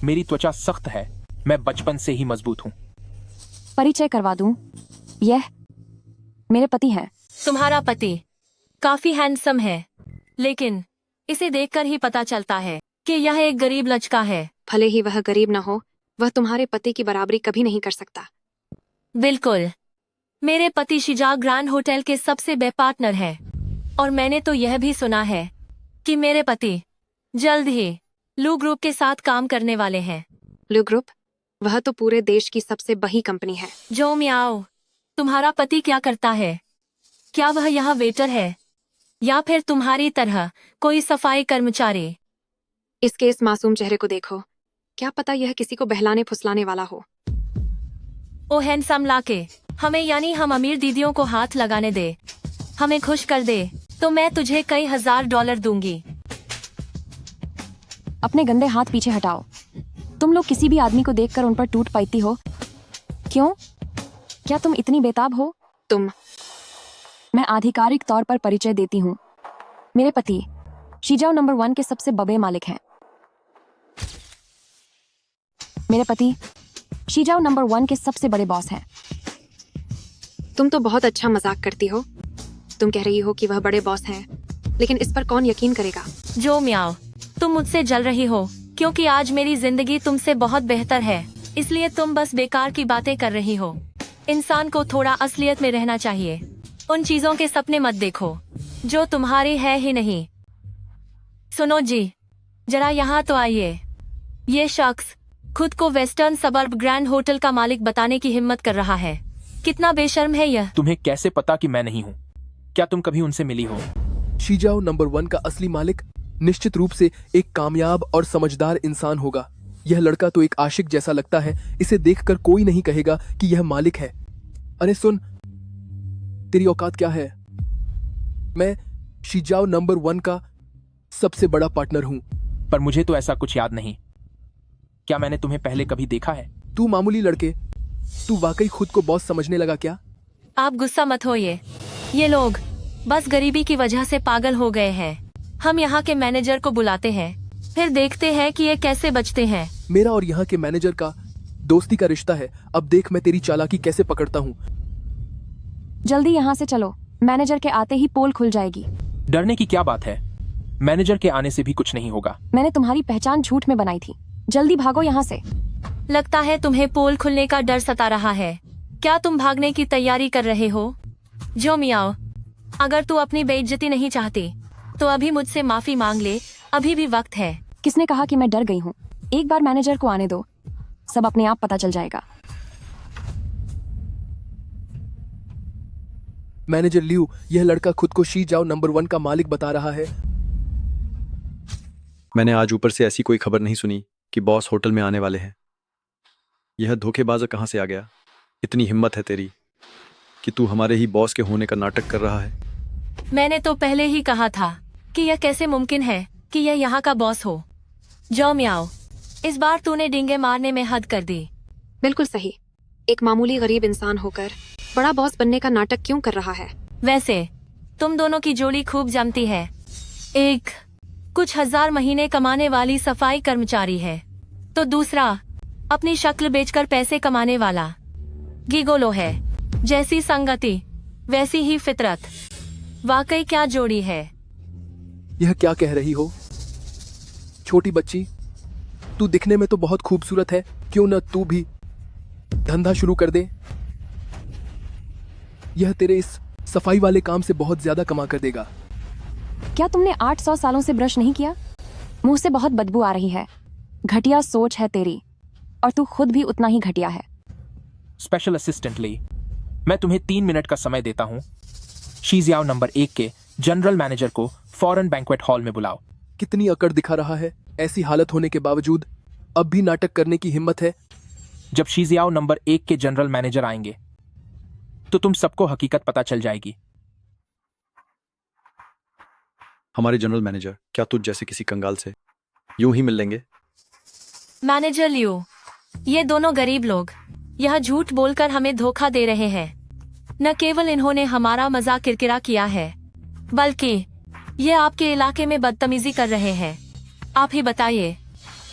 मेरी त्वचा सख्त है। मैं बचपन से ही मजबूत हूँ।
परिचय करवा दूं? यह मेरे पति हैं।
तुम्हारा पति काफी हैंडसम है, लेकिन इसे देखकर ही पता चलता है कि यह एक गरीब लड़का है।
भले ही वह गरीब न हो, वह तुम्हारे पति की बराबरी कभी नहीं कर सकता।
बिल्कुल। मेरे पति शिजा ग्रैंड होटल के सबसे बड़े पार्टनर हैं, और मैंने तो यह भी सुना है कि मेरे पति जल्द ही लू ग्रुप के साथ काम करने वाले हैं।
लू ग्रुप? वह तो पूरे देश की सबसे बड़ी कंपनी है।
जो मियाओ, तुम्हारा पति क्या करता है?
क्या वह यहाँ वेटर है या फिर तुम्हारी तरह कोई सफाई कर्मचारी?
इसके इस मासूम चेहरे को देखो, क्या पता यह किसी को बहलाने फुसलाने वाला हो।
ओ हैंडसम लाके, हमें यानी हम अमीर दीदियों को हाथ लगाने दे, हमें खुश कर दे तो मैं तुझे कई $1000 दूंगी।
अपने गंदे हाथ पीछे हटाओ। तुम लोग किसी भी आदमी को देखकर उन पर टूट पड़ती हो। क्यों? क्या तुम इतनी बेताब हो? मैं आधिकारिक तौर पर परिचय देती हूँ। मेरे पति शीजाओ नंबर 1 के सबसे बड़े मालिक हैं। मेरे पति शीजाओ नंबर 1 के सबसे बड़े बॉस हैं।
तुम तो बहुत अच्छा मजाक करती हो। तुम कह रही हो कि वह बड़े बॉस हैं, लेकिन इस पर कौन यकीन करेगा?
जो म्याओ, तुम मुझसे जल रही हो क्योंकि आज मेरी जिंदगी तुमसे बहुत बेहतर है, इसलिए तुम बस बेकार की बातें कर रही हो। इंसान को थोड़ा असलियत में रहना चाहिए। उन चीजों के सपने मत देखो जो तुम्हारी है ही नहीं। सुनो जी, जरा यहाँ तो आइए। ये शख्स खुद को वेस्टर्न सबर्ब ग्रैंड होटल का मालिक बताने की हिम्मत कर रहा है। कितना बेशर्म है यह।
तुम्हें कैसे पता कि मैं नहीं हूँ? क्या तुम कभी उनसे मिली हो?
शीजाओ नंबर 1 का असली मालिक निश्चित रूप से एक कामयाब और समझदार इंसान होगा। यह लड़का तो एक आशिक जैसा लगता है। इसे देखकर कोई नहीं कहेगा कि यह मालिक है। अरे सुन, तेरी औकात क्या है? मैं शीजाओ नंबर 1 का सबसे बड़ा पार्टनर हूँ।
पर मुझे तो ऐसा कुछ याद नहीं। क्या मैंने तुम्हें पहले कभी देखा है?
तू मामूली लड़के, तू वाकई खुद को बॉस समझने लगा क्या?
आप गुस्सा मत होइए। ये लोग बस गरीबी की वजह से पागल हो गए हैं। हम यहाँ के मैनेजर को बुलाते हैं, फिर देखते हैं कि ये कैसे बचते हैं।
मेरा और यहाँ के मैनेजर का दोस्ती का रिश्ता है। अब देख मैं तेरी चालाकी कैसे पकड़ता हूँ।
जल्दी यहाँ से चलो, मैनेजर के आते ही पोल खुल जाएगी।
डरने की क्या बात है? मैनेजर के आने से भी कुछ नहीं होगा।
मैंने तुम्हारी पहचान झूठ में बनाई थी। जल्दी भागो यहाँ से।
लगता है तुम्हें पोल खुलने का डर सता रहा है। क्या तुम भागने की तैयारी कर रहे हो? जो मियाओ, अगर तू अपनी बेइज्जती नहीं चाहती तो अभी मुझसे माफी मांग ले, अभी भी वक्त है।
किसने कहा कि मैं डर गई हूँ? एक बार मैनेजर को आने दो, सब अपने आप पता चल जाएगा।
मैनेजर लियू, यह लड़का खुद को शीजाओ नंबर 1 का मालिक बता रहा है।
मैंने आज ऊपर से ऐसी कोई खबर नहीं सुनी कि बॉस होटल में आने वाले हैं। यह धोखेबाज कहाँ से आ गया? इतनी हिम्मत है तेरी कि तू हमारे ही बॉस के होने का नाटक कर रहा है।
मैंने तो पहले ही कहा था कि यह कैसे मुमकिन है कि यह यहाँ का बॉस हो। जो मियाओ, इस बार तूने डींगे मारने में हद कर दी।
बिल्कुल सही। एक मामूली गरीब इंसान होकर बड़ा बॉस बनने का नाटक क्यों कर रहा है?
वैसे तुम दोनों की जोड़ी खूब जमती है। एक कुछ हजार महीने कमाने वाली सफाई कर्मचारी है, तो दूसरा अपनी शक्ल बेचकर पैसे कमाने वाला गिगोलो है। जैसी संगति वैसी ही फितरत। वाकई क्या जोड़ी है।
यह क्या कह रही हो छोटी बच्ची? तू दिखने में तो बहुत खूबसूरत है, क्यों न तू भी धंधा शुरू कर दे? यह तेरे इस सफाई वाले काम से बहुत ज्यादा कमा कर देगा।
क्या तुमने 800 सालों से ब्रश नहीं किया? मुंह से बहुत बदबू आ रही है। घटिया सोच है तेरी, और तू खुद भी उतना ही घटिया है।
स्पेशल असिस्टेंट ली, मैं तुम्हें 3 मिनट का समय देता हूँ। शीजियाओ नंबर 1 के जनरल मैनेजर को फॉरेन बैंक्वेट हॉल में बुलाओ।
कितनी अकड़ दिखा रहा है। ऐसी हालत होने के बावजूद अब भी नाटक करने की हिम्मत है।
जब शीजियाओ नंबर 1 के जनरल मैनेजर आएंगे तो तुम सबको हकीकत पता चल जाएगी।
हमारे जनरल मैनेजर क्या तुझ जैसे किसी कंगाल से यूं ही मिल लेंगे?
मैनेजर लियो, ये दोनों गरीब लोग यह झूठ बोलकर हमें धोखा दे रहे हैं। न केवल इन्होंने हमारा मजाक किरकिरा किया है, बल्कि ये आपके इलाके में बदतमीजी कर रहे हैं। आप ही बताइए,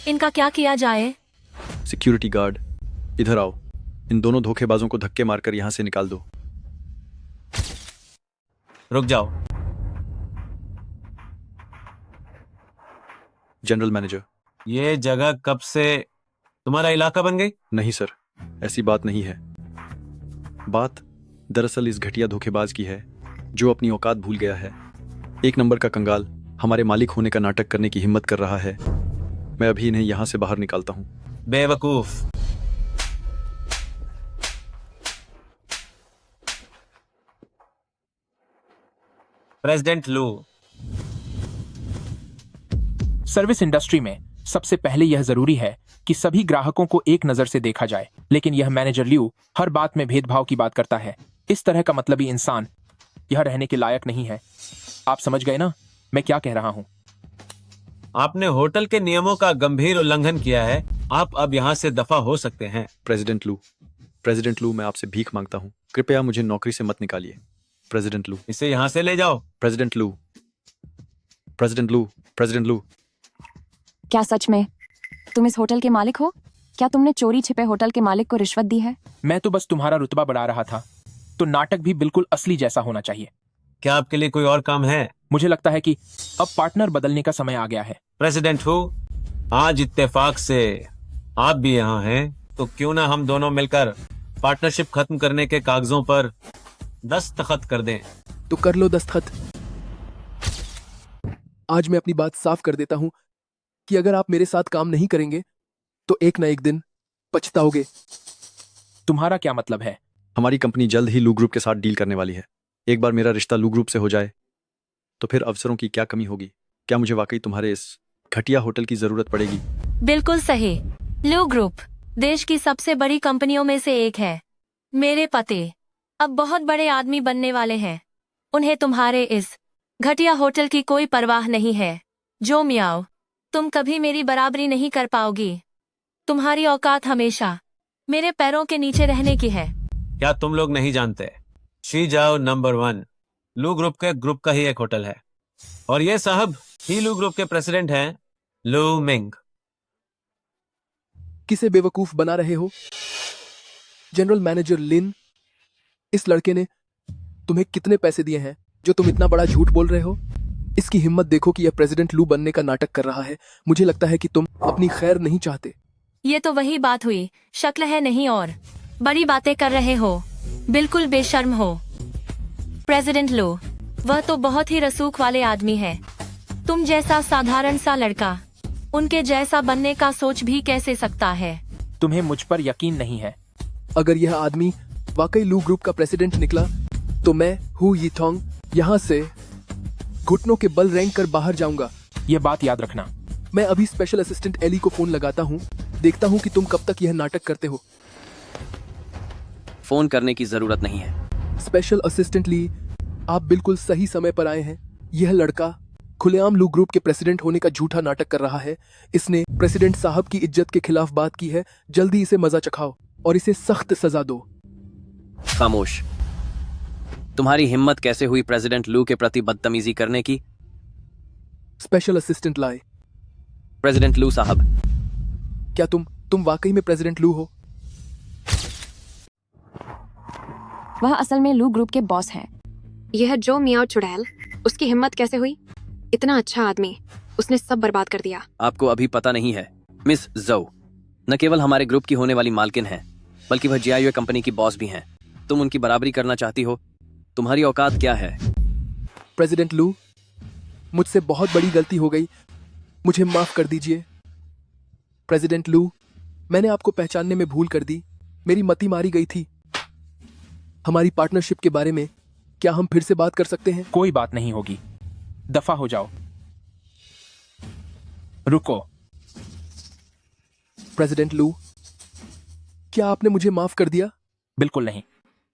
इनका क्या किया जाए?
सिक्योरिटी गार्ड, इधर आओ। इन दोनों धोखेबाजों को धक्के मारकर यहां से निकाल दो।
रुक जाओ।
जनरल मैनेजर,
ये जगह कब से तुम्हारा इलाका बन गई?
नहीं सर, ऐसी बात नहीं है। बात दरअसल इस घटिया धोखेबाज की है जो अपनी औकात भूल गया है। 1 नंबर का कंगाल हमारे मालिक होने का नाटक करने की हिम्मत कर रहा है। मैं अभी इन्हें यहां से बाहर निकालता हूं।
बेवकूफ। प्रेसिडेंट लू।
सर्विस इंडस्ट्री में सबसे पहले यह जरूरी है कि सभी ग्राहकों को एक नजर से देखा जाए, लेकिन यह मैनेजर ल्यू हर बात में भेदभाव की बात करता है। इस तरह का मतलबी इंसान यह रहने के लायक नहीं है। आप समझ गए ना मैं क्या कह रहा हूँ?
आपने होटल के नियमों का गंभीर उल्लंघन किया है। आप अब यहाँ से दफा हो सकते हैं।
प्रेसिडेंट लू, मैं आपसे भीख मांगता हूँ, कृपया मुझे नौकरी से मत निकालिए। प्रेसिडेंट लू,
इसे यहाँ से ले जाओ।
प्रेसिडेंट लू।
क्या सच में तुम इस होटल के मालिक हो? क्या तुमने चोरी छिपे होटल के मालिक को रिश्वत दी है?
मैं तो बस तुम्हारा रुतबा बढ़ा रहा था, तो नाटक भी बिल्कुल असली जैसा होना चाहिए।
क्या आपके लिए कोई और काम है?
मुझे लगता है कि अब पार्टनर बदलने का समय आ गया है।
प्रेसिडेंट हूँ, आज इत्तेफाक से आप भी यहाँ हैं, तो क्यों ना हम दोनों मिलकर पार्टनरशिप खत्म करने के कागजों पर दस्तखत कर दें।
तो कर लो दस्तखत। आज मैं अपनी बात साफ कर देता हूँ कि अगर आप मेरे साथ काम नहीं करेंगे तो एक ना एक दिन पछताओगे।
तुम्हारा क्या मतलब है?
हमारी कंपनी जल्द ही लू ग्रुप के साथ डील करने वाली है। एक बार मेरा रिश्ता लू ग्रुप से हो जाए तो फिर अवसरों की क्या कमी होगी। क्या मुझे वाकई तुम्हारे इस घटिया होटल की जरूरत पड़ेगी?
बिल्कुल सही। लू ग्रुप देश की सबसे बड़ी कंपनियों में से एक है। मेरे पति अब बहुत बड़े आदमी बनने वाले हैं। उन्हें तुम्हारे इस घटिया होटल की कोई परवाह नहीं है। जो मियाओ, तुम कभी मेरी बराबरी नहीं कर पाओगी। तुम्हारी औकात हमेशा मेरे पैरों के नीचे रहने की है।
क्या तुम लोग नहीं जानते, शी जाओ नंबर 1 लू ग्रुप का ही एक होटल है, और ये साहब ही लू ग्रुप के प्रेसिडेंट हैं, लू मिंग।
किसे बेवकूफ बना रहे हो? जनरल मैनेजर लिन, इस लड़के ने तुम्हें कितने पैसे दिए हैं जो तुम इतना बड़ा झूठ बोल रहे हो? इसकी हिम्मत देखो कि यह प्रेसिडेंट लू बनने का नाटक कर रहा है। मुझे लगता है कि तुम अपनी खैर नहीं चाहते।
ये तो वही बात हुई, शक्ल है नहीं और बड़ी बातें कर रहे हो। बिल्कुल बेशर्म हो। प्रेसिडेंट लो, वह तो बहुत ही रसूख वाले आदमी है। तुम जैसा साधारण सा लड़का उनके जैसा बनने का सोच भी कैसे सकता है?
तुम्हें मुझ पर यकीन नहीं है?
अगर यह आदमी वाकई लू ग्रुप का प्रेसिडेंट निकला तो मैं हु यीथोंग यहाँ से घुटनों के बल रेंग कर बाहर जाऊंगा।
यह बात याद रखना।
मैं अभी स्पेशल असिस्टेंट एली को फोन लगाता हूँ, देखता हूँ कि तुम कब तक यह नाटक करते हो।
फोन करने की जरूरत नहीं है।
स्पेशल असिस्टेंट ली, आप बिल्कुल सही समय पर आए हैं। यह लड़का खुलेआम लू ग्रुप के प्रेसिडेंट होने का झूठा नाटक कर रहा है। इसने प्रेसिडेंट साहब की इज्जत के खिलाफ बात की है। जल्दी इसे मजा चखाओ और इसे सख्त सजा दो।
खामोश। तुम्हारी हिम्मत कैसे हुई प्रेसिडेंट लू के प्रति बदतमीजी करने की?
स्पेशल असिस्टेंट लाए।
प्रेसिडेंट लू साहब,
क्या तुम वाकई में प्रेसिडेंट लू हो?
वह असल में लू ग्रुप के बॉस हैं।
यह जो मियाओ चुड़ैल, उसकी हिम्मत कैसे हुई? इतना अच्छा आदमी, उसने सब बर्बाद कर दिया।
आपको अभी पता नहीं है, मिस जोउ न केवल हमारे ग्रुप की होने वाली मालकिन है, बल्कि वह जीआईओ कंपनी की बॉस भी हैं। तुम उनकी बराबरी करना चाहती हो? तुम्हारी औकात क्या है?
प्रेसिडेंट लू, मुझसे बहुत बड़ी गलती हो गई, मुझे माफ कर दीजिए। प्रेसिडेंट लू, मैंने आपको पहचानने में भूल कर दी, मेरी मति मारी गई थी। हमारी पार्टनरशिप के बारे में क्या हम फिर से बात कर सकते हैं?
कोई बात नहीं होगी, दफा हो जाओ। रुको।
प्रेसिडेंट लू, क्या आपने मुझे माफ कर दिया?
बिल्कुल नहीं।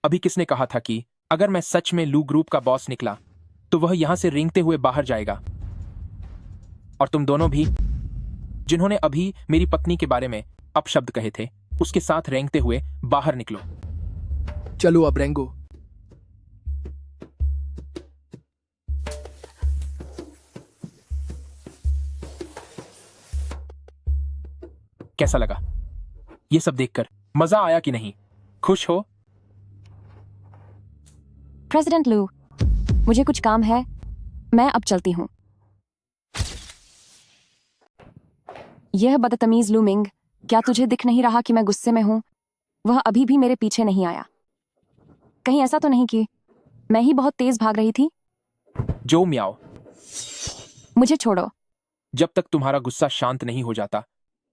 अभी किसने कहा था कि अगर मैं सच में लू ग्रुप का बॉस निकला तो वह यहां से रेंगते हुए बाहर जाएगा? और तुम दोनों भी, जिन्होंने अभी मेरी पत्नी के बारे में अपशब्द कहे थे, उसके साथ रेंगते हुए बाहर निकलो।
चलो अब रेंगो।
कैसा लगा ये सब देखकर? मजा आया कि नहीं? खुश हो?
प्रेसिडेंट लू, मुझे कुछ काम है, मैं अब चलती हूँ। यह बदतमीज लू मिंग, क्या तुझे दिख नहीं रहा कि मैं गुस्से में हूँ? वह अभी भी मेरे पीछे नहीं आया। कहीं ऐसा तो नहीं कि मैं ही बहुत तेज भाग रही थी?
जो मियाओ,
मुझे छोड़ो।
जब तक तुम्हारा गुस्सा शांत नहीं हो जाता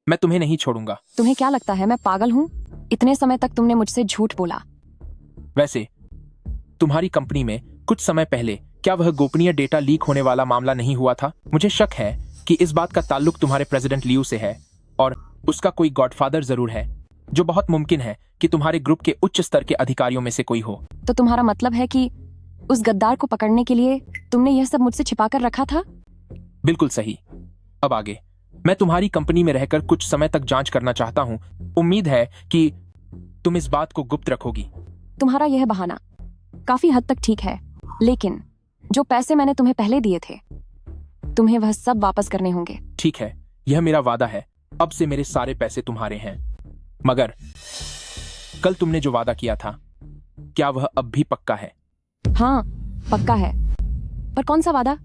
मैं तुम्हें नहीं छोड़ूंगा।
तुम्हें क्या लगता है मैं पागल हूँ? इतने समय तक तुमने मुझसे झूठ बोला।
वैसे तुम्हारी कंपनी में कुछ समय पहले क्या वह गोपनीय डेटा लीक होने वाला मामला नहीं हुआ था? मुझे शक है कि इस बात का ताल्लुक तुम्हारे प्रेसिडेंट लियू से है और उसका कोई गॉडफादर जरूर है, जो बहुत मुमकिन है कि तुम्हारे ग्रुप के उच्च स्तर के अधिकारियों में से कोई हो।
तो तुम्हारा मतलब है कि उस गद्दार को पकड़ने के लिए तुमने यह सब मुझसे छिपा कर रखा था?
बिल्कुल सही। अब आगे, मैं तुम्हारी कंपनी में रहकर कुछ समय तक जांच करना चाहता हूं। उम्मीद है कि तुम इस बात को गुप्त रखोगी।
तुम्हारा यह बहाना काफी हद तक ठीक है, लेकिन जो पैसे मैंने तुम्हें पहले दिए थे, तुम्हें वह सब वापस करने होंगे।
ठीक है, यह मेरा वादा है। अब से मेरे सारे पैसे तुम्हारे हैं। मगर कल तुमने जो वादा किया था, क्या वह अब भी पक्का है?
हाँ, पक्का है। पर कौन सा वादा?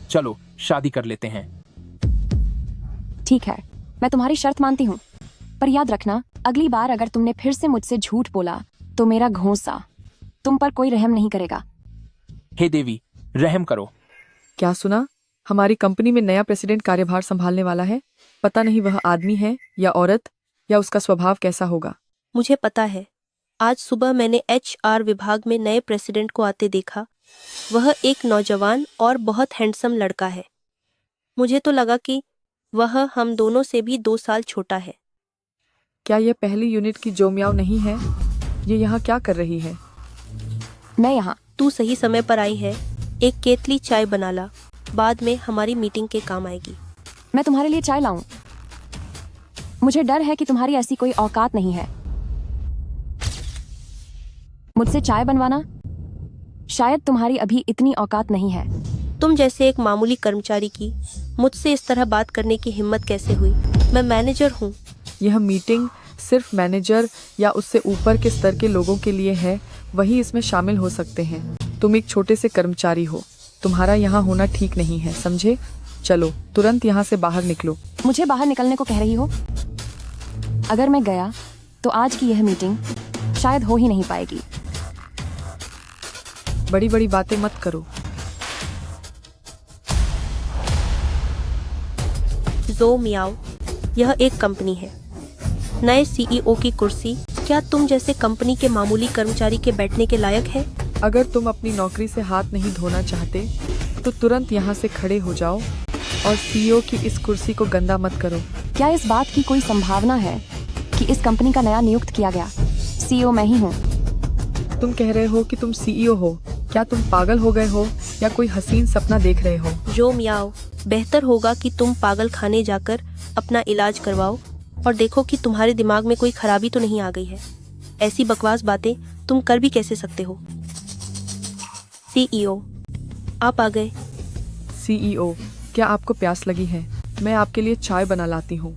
चलो शादी कर लेते हैं।
ठीक है, मैं तुम्हारी शर्त मानती हूँ, पर याद रखना, अगली बार अगर तुमने फिर से मुझसे झूठ बोला तो मेरा घोंसा तुम पर कोई रहम नहीं करेगा।
हे देवी, रहम करो।
क्या सुना? हमारी कंपनी में नया प्रेसिडेंट कार्यभार संभालने वाला है। पता नहीं वह आदमी है या औरत, या उसका स्वभाव कैसा होगा।
मुझे पता है। आज सुबह मैंने HR विभाग में नए प्रेसिडेंट को आते देखा। वह एक नौजवान और बहुत हैंडसम लड़का है। मुझे तो लगा कि वह हम दोनों से भी 2 साल छोटा है।
क्या यह पहली यूनिट की जो मियाओ नहीं है? ये यहाँ क्या कर रही है?
मैं यहाँ।
तू सही समय पर आई है। एक केतली चाय बना ला, बाद में हमारी मीटिंग के काम आएगी।
मैं तुम्हारे लिए चाय लाऊं? मुझे डर है कि तुम्हारी ऐसी कोई औकात नहीं है। मुझसे चाय बनवाना? शायद तुम्हारी अभी इतनी औकात नहीं है।
तुम जैसे एक मामूली कर्मचारी की मुझसे इस तरह बात करने की हिम्मत कैसे हुई? मैं मैनेजर हूँ।
यह मीटिंग सिर्फ मैनेजर या उससे ऊपर के स्तर के लोगों के लिए है, वही इसमें शामिल हो सकते हैं। तुम एक छोटे से कर्मचारी हो, तुम्हारा यहाँ होना ठीक नहीं है, समझे? चलो तुरंत यहाँ से बाहर निकलो।
मुझे बाहर निकलने को कह रही हो? अगर मैं गया तो आज की यह मीटिंग शायद हो ही नहीं पाएगी।
बड़ी बड़ी बातें मत करो।
जो मियाओ, यह एक कंपनी है। नए CEO की कुर्सी क्या तुम जैसे कंपनी के मामूली कर्मचारी के बैठने के लायक है?
अगर तुम अपनी नौकरी से हाथ नहीं धोना चाहते तो तुरंत यहाँ से खड़े हो जाओ और CEO की इस कुर्सी को गंदा मत करो।
क्या इस बात की कोई संभावना है कि इस कंपनी का नया नियुक्त किया गया CEO मैं ही हूँ?
तुम कह रहे हो कि तुम CEO हो? क्या तुम पागल हो गए हो या कोई हसीन सपना देख रहे हो?
जो मियाओ, बेहतर होगा कि तुम पागल खाने जाकर अपना इलाज करवाओ और देखो कि तुम्हारे दिमाग में कोई खराबी तो नहीं आ गई है। ऐसी बकवास बातें तुम कर भी कैसे सकते हो? CEO, आप आ गए।
CEO, क्या आपको प्यास लगी है? मैं आपके लिए चाय बना लाती हूँ।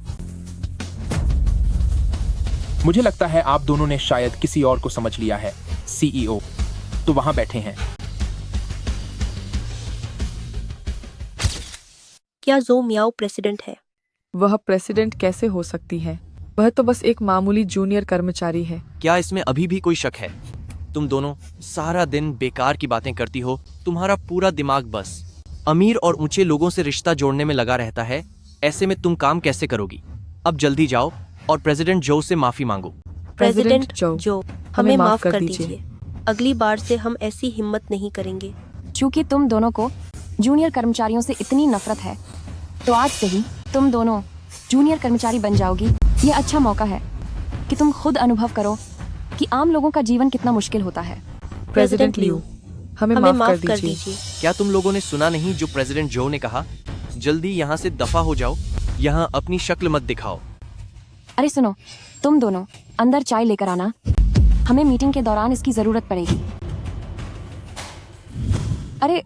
मुझे लगता है आप दोनों ने शायद किसी और को समझ लिया है। CEO तो वहां बैठे हैं।
क्या जो मियाओ प्रेसिडेंट है?
वह प्रेसिडेंट कैसे हो सकती है? वह तो बस एक मामूली जूनियर कर्मचारी है।
क्या इसमें अभी भी कोई शक है? तुम दोनों सारा दिन बेकार की बातें करती हो। तुम्हारा पूरा दिमाग बस अमीर और ऊंचे लोगों से रिश्ता जोड़ने में लगा रहता है। ऐसे में तुम काम कैसे करोगी? अब जल्दी जाओ और प्रेसिडेंट जो से माफी मांगो।
प्रेसिडेंट जो, हमें माफ कर दीजिए। अगली बार से हम ऐसी हिम्मत नहीं करेंगे।
चूंकि तुम दोनों को जूनियर कर्मचारियों से इतनी नफरत है, तो आज से ही तुम दोनों जूनियर कर्मचारी बन जाओगी। ये अच्छा मौका है कि तुम खुद अनुभव करो कि आम लोगों का जीवन कितना मुश्किल होता है।
प्रेसिडेंट लियू, हमें माफ कर दीजिए।
क्या तुम लोगों ने सुना नहीं जो प्रेसिडेंट जो ने कहा? जल्दी यहाँ से दफा हो जाओ। यहाँ अपनी शक्ल मत दिखाओ।
अरे सुनो, तुम दोनों अंदर चाय लेकर आना, हमें मीटिंग के दौरान इसकी जरूरत पड़ेगी। अरे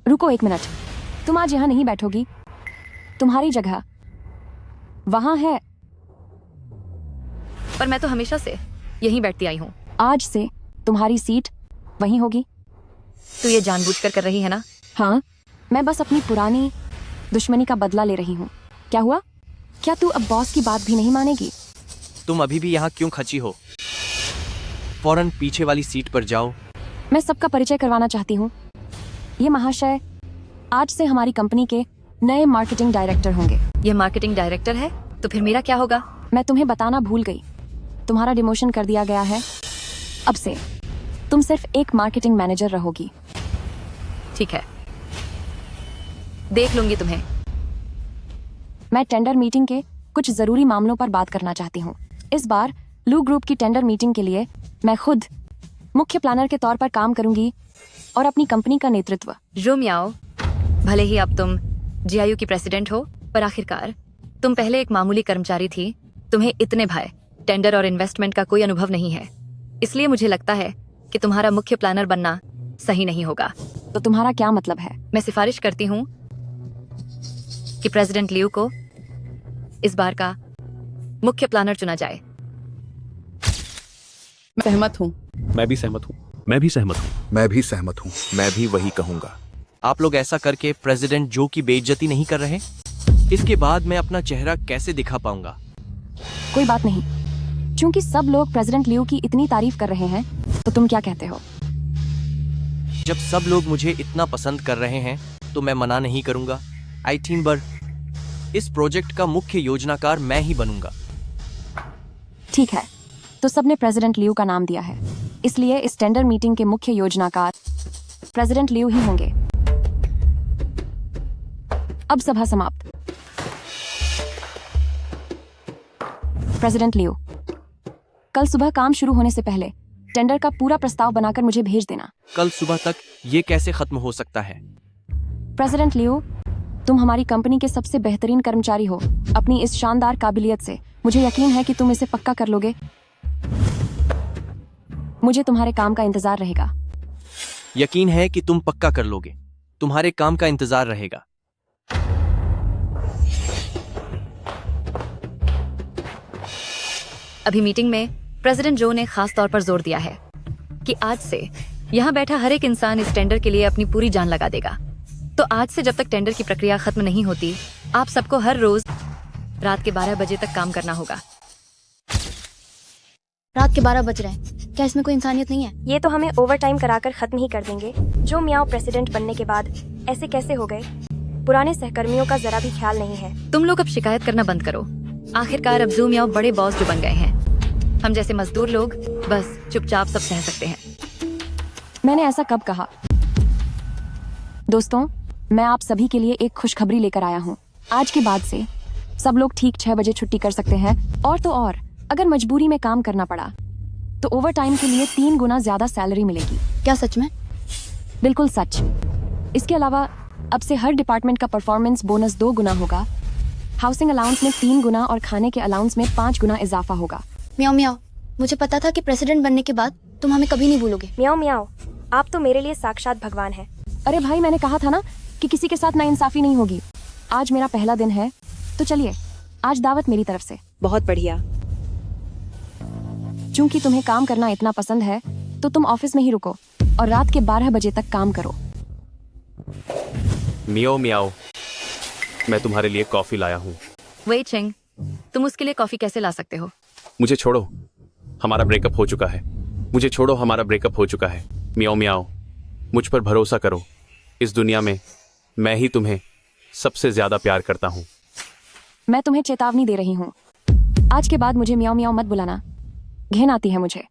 रुको एक मिनट, तुम आज यहाँ नहीं बैठोगी। तुम्हारी जगह वहां है।
पर मैं तो हमेशा से यहीं बैठती आई हूँ।
आज से तुम्हारी सीट वहीं होगी।
तू ये जानबूझकर कर रही है ना?
हाँ, मैं बस अपनी पुरानी दुश्मनी का बदला ले रही हूँ। क्या हुआ? क्या तू अब बॉस की बात भी नहीं मानेगी?
तुम अभी भी यहाँ क्यों खची हो? फौरन पीछे वाली सीट पर जाओ।
मैं सबका परिचय करवाना चाहती हूँ। ये महाशय आज से हमारी कंपनी के नए मार्केटिंग डायरेक्टर होंगे।
ये मार्केटिंग डायरेक्टर है तो फिर मेरा क्या होगा?
मैं तुम्हें बताना भूल गई, तुम्हारा डिमोशन कर दिया गया है। अब से तुम सिर्फ एक मार्केटिंग मैनेजर रहोगी।
ठीक है, देख लूंगी तुम्हें।
मैं टेंडर मीटिंग के कुछ जरूरी मामलों पर बात करना चाहती हूँ। इस बार लू ग्रुप की टेंडर मीटिंग के लिए मैं खुद मुख्य प्लानर के तौर पर काम करूंगी और अपनी कंपनी का नेतृत्व।
जो मियाओ, भले ही अब तुम जीआईयू की प्रेसिडेंट हो, पर आखिरकार तुम पहले एक मामूली कर्मचारी थी। तुम्हें इतने भय, टेंडर और इन्वेस्टमेंट का कोई अनुभव नहीं है, इसलिए मुझे लगता है कि तुम्हारा मुख्य प्लानर बनना सही नहीं होगा।
तो तुम्हारा क्या मतलब है?
मैं सिफारिश करती हूँ कि प्रेसिडेंट लियू को इस बार का मुख्य प्लानर चुना जाए।
सहमत हूँ।
मैं भी सहमत हूँ।
मैं भी सहमत हूँ।
मैं भी सहमत हूँ। मैं भी वही कहूंगा।
आप लोग ऐसा करके प्रेसिडेंट जो की बेइज्जती नहीं कर रहे? इसके बाद मैं अपना चेहरा कैसे दिखा पाऊंगा?
कोई बात नहीं, क्योंकि सब लोग प्रेसिडेंट लियू की इतनी तारीफ कर रहे हैं, तो तुम क्या कहते हो?
जब सब लोग मुझे इतना पसंद कर रहे हैं तो मैं मना नहीं करूंगा। आई थिंक इस प्रोजेक्ट का मुख्य योजनाकार मैं ही बनूंगा।
ठीक है, तो सबने प्रेसिडेंट लियू का नाम दिया है, इसलिए इस टेंडर मीटिंग के मुख्य योजनाकार प्रेसिडेंट लियू ही होंगे। अब सभा समाप्त। प्रेसिडेंट लियू, कल सुबह काम शुरू होने से पहले टेंडर का पूरा प्रस्ताव बनाकर मुझे भेज देना।
कल सुबह तक ये कैसे खत्म हो सकता है?
प्रेसिडेंट लियू, तुम हमारी कंपनी के सबसे बेहतरीन कर्मचारी हो। अपनी इस शानदार काबिलियत से मुझे यकीन है कि तुम इसे पक्का कर लोगे। मुझे तुम्हारे काम का इंतजार रहेगा।
यकीन है कि तुम पक्का कर लोगे। तुम्हारे काम का इंतजार रहेगा।
अभी मीटिंग में प्रेसिडेंट जो ने खास तौर पर जोर दिया है कि आज से यहाँ बैठा हर एक इंसान इस टेंडर के लिए अपनी पूरी जान लगा देगा। तो आज से जब तक टेंडर की प्रक्रिया खत्म नहीं होती, आप सबको हर रोज रात के 12 बजे तक काम करना होगा।
रात के 12 बज रहे हैं, क्या इसमें कोई इंसानियत नहीं है?
ये तो हमें ओवर टाइम कराकर खत्म ही कर देंगे। जो मियाओ प्रेसिडेंट बनने के बाद ऐसे कैसे हो गए? पुराने सहकर्मियों का जरा भी ख्याल नहीं है।
तुम लोग अब शिकायत करना बंद करो। आखिरकार अब जो मियाओ बड़े बॉस जो बन गए हैं, हम जैसे मजदूर लोग बस चुपचाप सब सह सकते हैं।
मैंने ऐसा कब कहा? दोस्तों, मैं आप सभी के लिए एक खुशखबरी लेकर आया हूँ। आज के बाद से सब लोग ठीक 6 बजे छुट्टी कर सकते हैं, और तो और अगर मजबूरी में काम करना पड़ा तो ओवर टाइम के लिए 3 गुना ज्यादा सैलरी मिलेगी।
क्या सच में?
बिल्कुल सच। इसके अलावा अब से हर डिपार्टमेंट का परफॉर्मेंस बोनस 2 गुना होगा। हाउसिंग अलाउंस में 3 गुना और खाने के अलाउंस में 5 गुना इजाफा होगा।
मियाओ मियाओ, मुझे पता था कि प्रेसिडेंट बनने के बाद तुम हमें कभी नहीं भूलोगे।
मियाओ मियाओ, आप तो मेरे लिए साक्षात भगवान हैं।
अरे भाई, मैंने कहा था ना कि किसी के साथ नाइंसाफी नहीं होगी। आज मेरा पहला दिन है, तो चलिए, आज दावत मेरी तरफ से।
बहुत बढ़िया।
चूंकि तुम्हें काम करना इतना पसंद है, तो तुम ऑफिस में ही रुको और रात के 12 बजे तक काम करो।
मियाओ मियाओ, मैं तुम्हारे लिए कॉफी लाया हूँ।
वेई चेंग, तुम उसके लिए कॉफी कैसे ला सकते हो?
मुझे छोड़ो, हमारा ब्रेकअप हो चुका है। मुझे छोड़ो, हमारा ब्रेकअप हो चुका है। मियाओ मियाओ, मुझ पर भरोसा करो। इस दुनिया में मैं ही तुम्हें सबसे ज्यादा प्यार करता हूँ।
मैं तुम्हें चेतावनी दे रही हूँ, आज के बाद मुझे मियाओ मियाओ मत बुलाना। घिन आती है मुझे।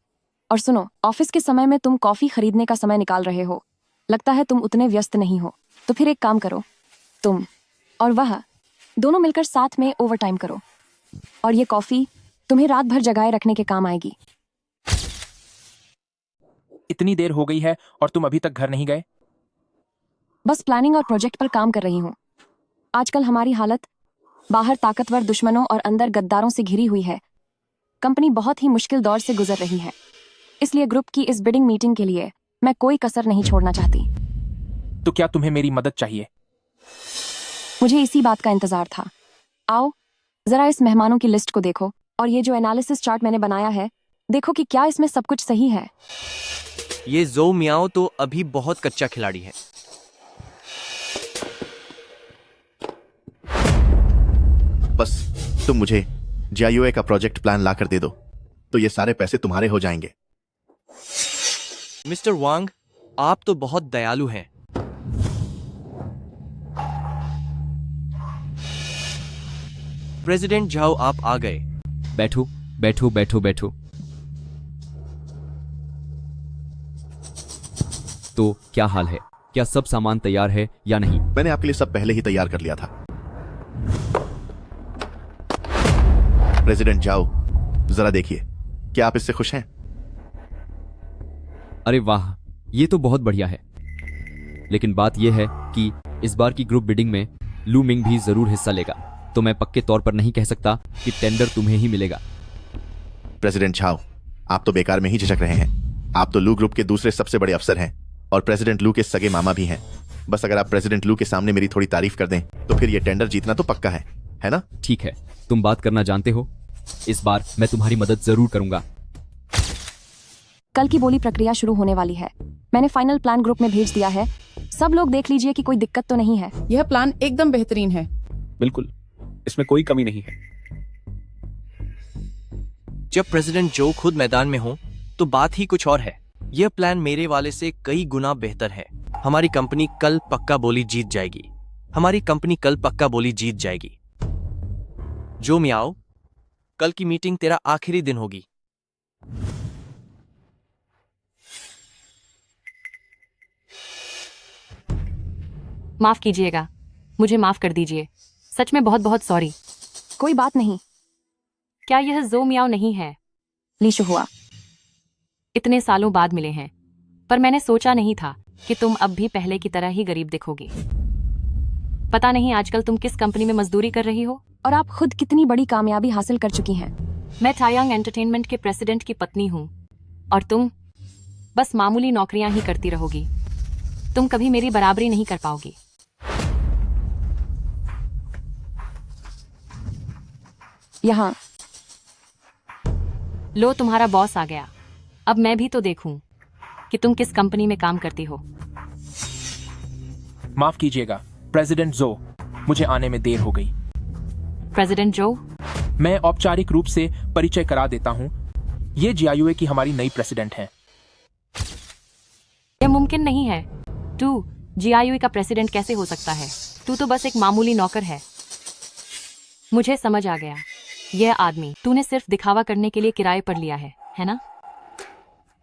और सुनो, ऑफिस के समय में तुम कॉफी खरीदने का समय निकाल रहे हो। लगता है तुम उतने व्यस्त नहीं हो। तो फिर एक काम करो, तुम और वह दोनों मिलकर साथ में ओवर टाइम करो, और ये कॉफी तुम्हें रात भर जगाए रखने के काम आएगी।
इतनी देर हो गई है और तुम अभी तक घर नहीं गए?
बस प्लानिंग और प्रोजेक्ट पर काम कर रही हूँ। आजकल हमारी हालत बाहर ताकतवर दुश्मनों और अंदर गद्दारों से घिरी हुई है। कंपनी बहुत ही मुश्किल दौर से गुजर रही है, इसलिए ग्रुप की इस बिडिंग मीटिंग के लिए मैं कोई कसर नहीं छोड़ना चाहती।
तो क्या तुम्हें मेरी मदद चाहिए?
मुझे इसी बात का इंतजार था। आओ जरा इस मेहमानों की लिस्ट को देखो, और ये जो एनालिसिस चार्ट मैंने बनाया है, देखो कि क्या इसमें सब कुछ सही है।
ये जो मियाओ तो अभी बहुत कच्चा खिलाड़ी है।
बस तुम मुझे जीआईओए का प्रोजेक्ट प्लान ला कर दे दो, तो ये सारे पैसे तुम्हारे हो जाएंगे।
मिस्टर वांग, आप तो बहुत दयालु हैं। प्रेसिडेंट झाओ, आप आ गए।
बैठो बैठो बैठो बैठो।
तो क्या हाल है? क्या सब सामान तैयार है या नहीं?
मैंने आपके लिए सब पहले ही तैयार कर लिया था। प्रेसिडेंट जाओ, जरा देखिए, क्या आप इससे खुश हैं?
अरे वाह, ये तो बहुत बढ़िया है। लेकिन बात यह है कि इस बार की ग्रुप बिडिंग में लू मिंग भी जरूर हिस्सा लेगा, तो मैं पक्के तौर पर नहीं कह सकता कि टेंडर तुम्हें ही मिलेगा।
प्रेसिडेंट झाओ, आप तो बेकार में ही झिझक रहे हैं। आप तो लू ग्रुप के दूसरे सबसे बड़े अफसर हैं और प्रेसिडेंट लू के सगे मामा भी हैं। बस अगर आप प्रेसिडेंट लू के सामने मेरी थोड़ी तारीफ कर दें तो फिर ये टेंडर जीतना तो पक्का है ना?
ठीक है, तुम बात करना जानते हो। इस बार मैं तुम्हारी मदद जरूर करूंगा।
कल की बोली प्रक्रिया शुरू होने वाली है। मैंने फाइनल प्लान ग्रुप में भेज दिया है। सब लोग देख लीजिए कि कोई दिक्कत तो नहीं है।
यह प्लान एकदम बेहतरीन है।
बिल्कुल, इसमें कोई कमी नहीं है।
जब प्रेसिडेंट जो खुद मैदान में हो तो बात ही कुछ और है। यह प्लान मेरे वाले से कई गुना बेहतर है। हमारी कंपनी कल पक्का बोली जीत जाएगी। हमारी कंपनी कल पक्का बोली जीत जाएगी। जो मियाओ, कल की मीटिंग तेरा आखिरी दिन होगी।
माफ कीजिएगा, मुझे माफ कर दीजिए। सच में बहुत बहुत सॉरी।
कोई बात नहीं।
क्या यह जो मियाओ नहीं है?
लीशु हुआ।
इतने सालों बाद मिले हैं, पर मैंने सोचा नहीं था कि तुम अब भी पहले की तरह ही गरीब दिखोगे। पता नहीं आजकल तुम किस कंपनी में मजदूरी कर रही हो
और आप खुद कितनी बड़ी कामयाबी हासिल कर चुकी हैं।
मैं टायांग एंटरटेनमेंट के प्रेसिडेंट की पत्नी हूँ और तुम बस मामूली नौकरियां ही करती रहोगी। तुम कभी मेरी बराबरी नहीं कर पाओगी।
यहाँ
लो, तुम्हारा बॉस आ गया। अब मैं भी तो देखूं कि तुम किस कंपनी में काम करती हो।
माफ कीजिएगा प्रेसिडेंट जो, मुझे आने में देर हो गई।
प्रेसिडेंट जो,
मैं औपचारिक रूप से परिचय करा देता हूँ। ये जीआईयूए की हमारी नई प्रेसिडेंट हैं।
यह मुमकिन नहीं है। तू जीआईयूए का प्रेसिडेंट कैसे हो सकता है? तू तो बस एक मामूली नौकर है। मुझे समझ आ गया। यह आदमी तूने सिर्फ दिखावा करने के लिए किराए पर लिया है ना?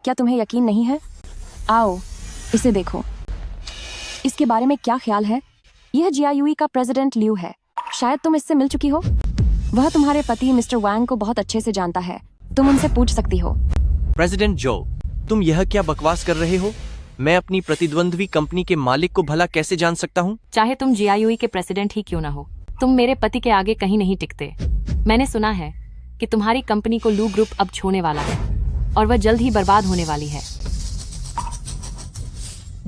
क्या तुम्हें यकीन नहीं है? आओ, इसे देखो। इसके बारे में क्या ख्याल है? यह जीआईयूए का प्रेसिडेंट ल्यू है। शायद तुम इससे मिल चुकी हो। वह तुम्हारे पति मिस्टर वांग को बहुत अच्छे से जानता है। तुम उनसे पूछ सकती हो।
प्रेसिडेंट जो, तुम यह क्या बकवास कर रहे हो? मैं अपनी प्रतिद्वंद्वी कंपनी के मालिक को भला कैसे जान सकता हूँ?
चाहे तुम जीआईयूए के प्रेसिडेंट ही क्यों ना हो, तुम मेरे पति के आगे कहीं नहीं टिकते। मैंने सुना है कि तुम्हारी कंपनी को लू ग्रुप अब छोड़ने वाला है और वह जल्द ही बर्बाद होने वाली है।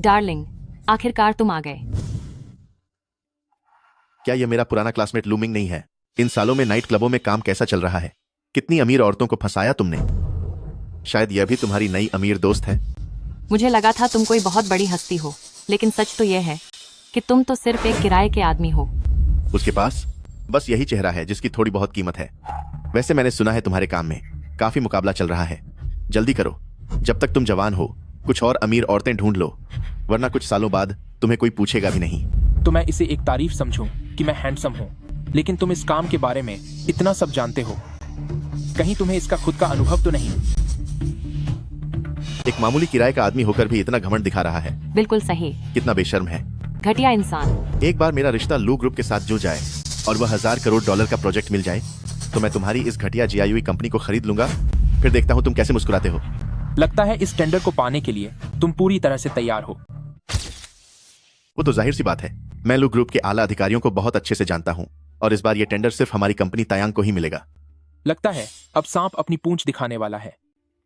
डार्लिंग, आखिरकार तुम आ गए।
क्या यह मेरा पुराना क्लासमेट लूमिंग नहीं है? इन सालों में नाइट क्लबों में काम कैसा चल रहा है? कितनी अमीर औरतों को फंसाया तुमने। शायद यह भी तुम्हारी नई अमीर दोस्त है।
मुझे लगा था तुम कोई बहुत बड़ी हस्ती हो, लेकिन सच तो यह है कि तुम तो सिर्फ एक किराए के आदमी हो।
उसके पास बस यही चेहरा है जिसकी थोड़ी बहुत कीमत है। वैसे मैंने सुना है तुम्हारे काम में काफी मुकाबला चल रहा है। जल्दी करो, जब तक तुम जवान हो कुछ और अमीर औरतें ढूंढ लो, वरना कुछ सालों बाद तुम्हें कोई पूछेगा भी नहीं।
तो मैं इसे एक तारीफ समझूं कि मैं हैंडसम हूँ, लेकिन तुम इस काम के बारे में इतना सब जानते हो। कहीं तुम्हें इसका खुद का अनुभव तो नहीं?
एक मामूली किराए का आदमी होकर भी इतना घमंड दिखा रहा है।
बिल्कुल सही।
कितना बेशर्म है।
घटिया इंसान।
एक बार मेरा रिश्ता लू ग्रुप के साथ जुड़ जाए और वह $1000 करोड़ का प्रोजेक्ट मिल जाए तो मैं तुम्हारी इस घटिया जीआईयूए कंपनी को खरीद लूंगा। फिर देखता हूँ तुम कैसे मुस्कुराते हो।
लगता है इस टेंडर को पाने के लिए तुम पूरी तरह से तैयार हो।
वो तो जाहिर सी बात है। मैं लू ग्रुप के आला अधिकारियों को बहुत अच्छे से जानता हूँ और इस बार ये टेंडर सिर्फ हमारी कंपनी तायांग को ही मिलेगा।
लगता है अब सांप अपनी पूंछ दिखाने वाला है।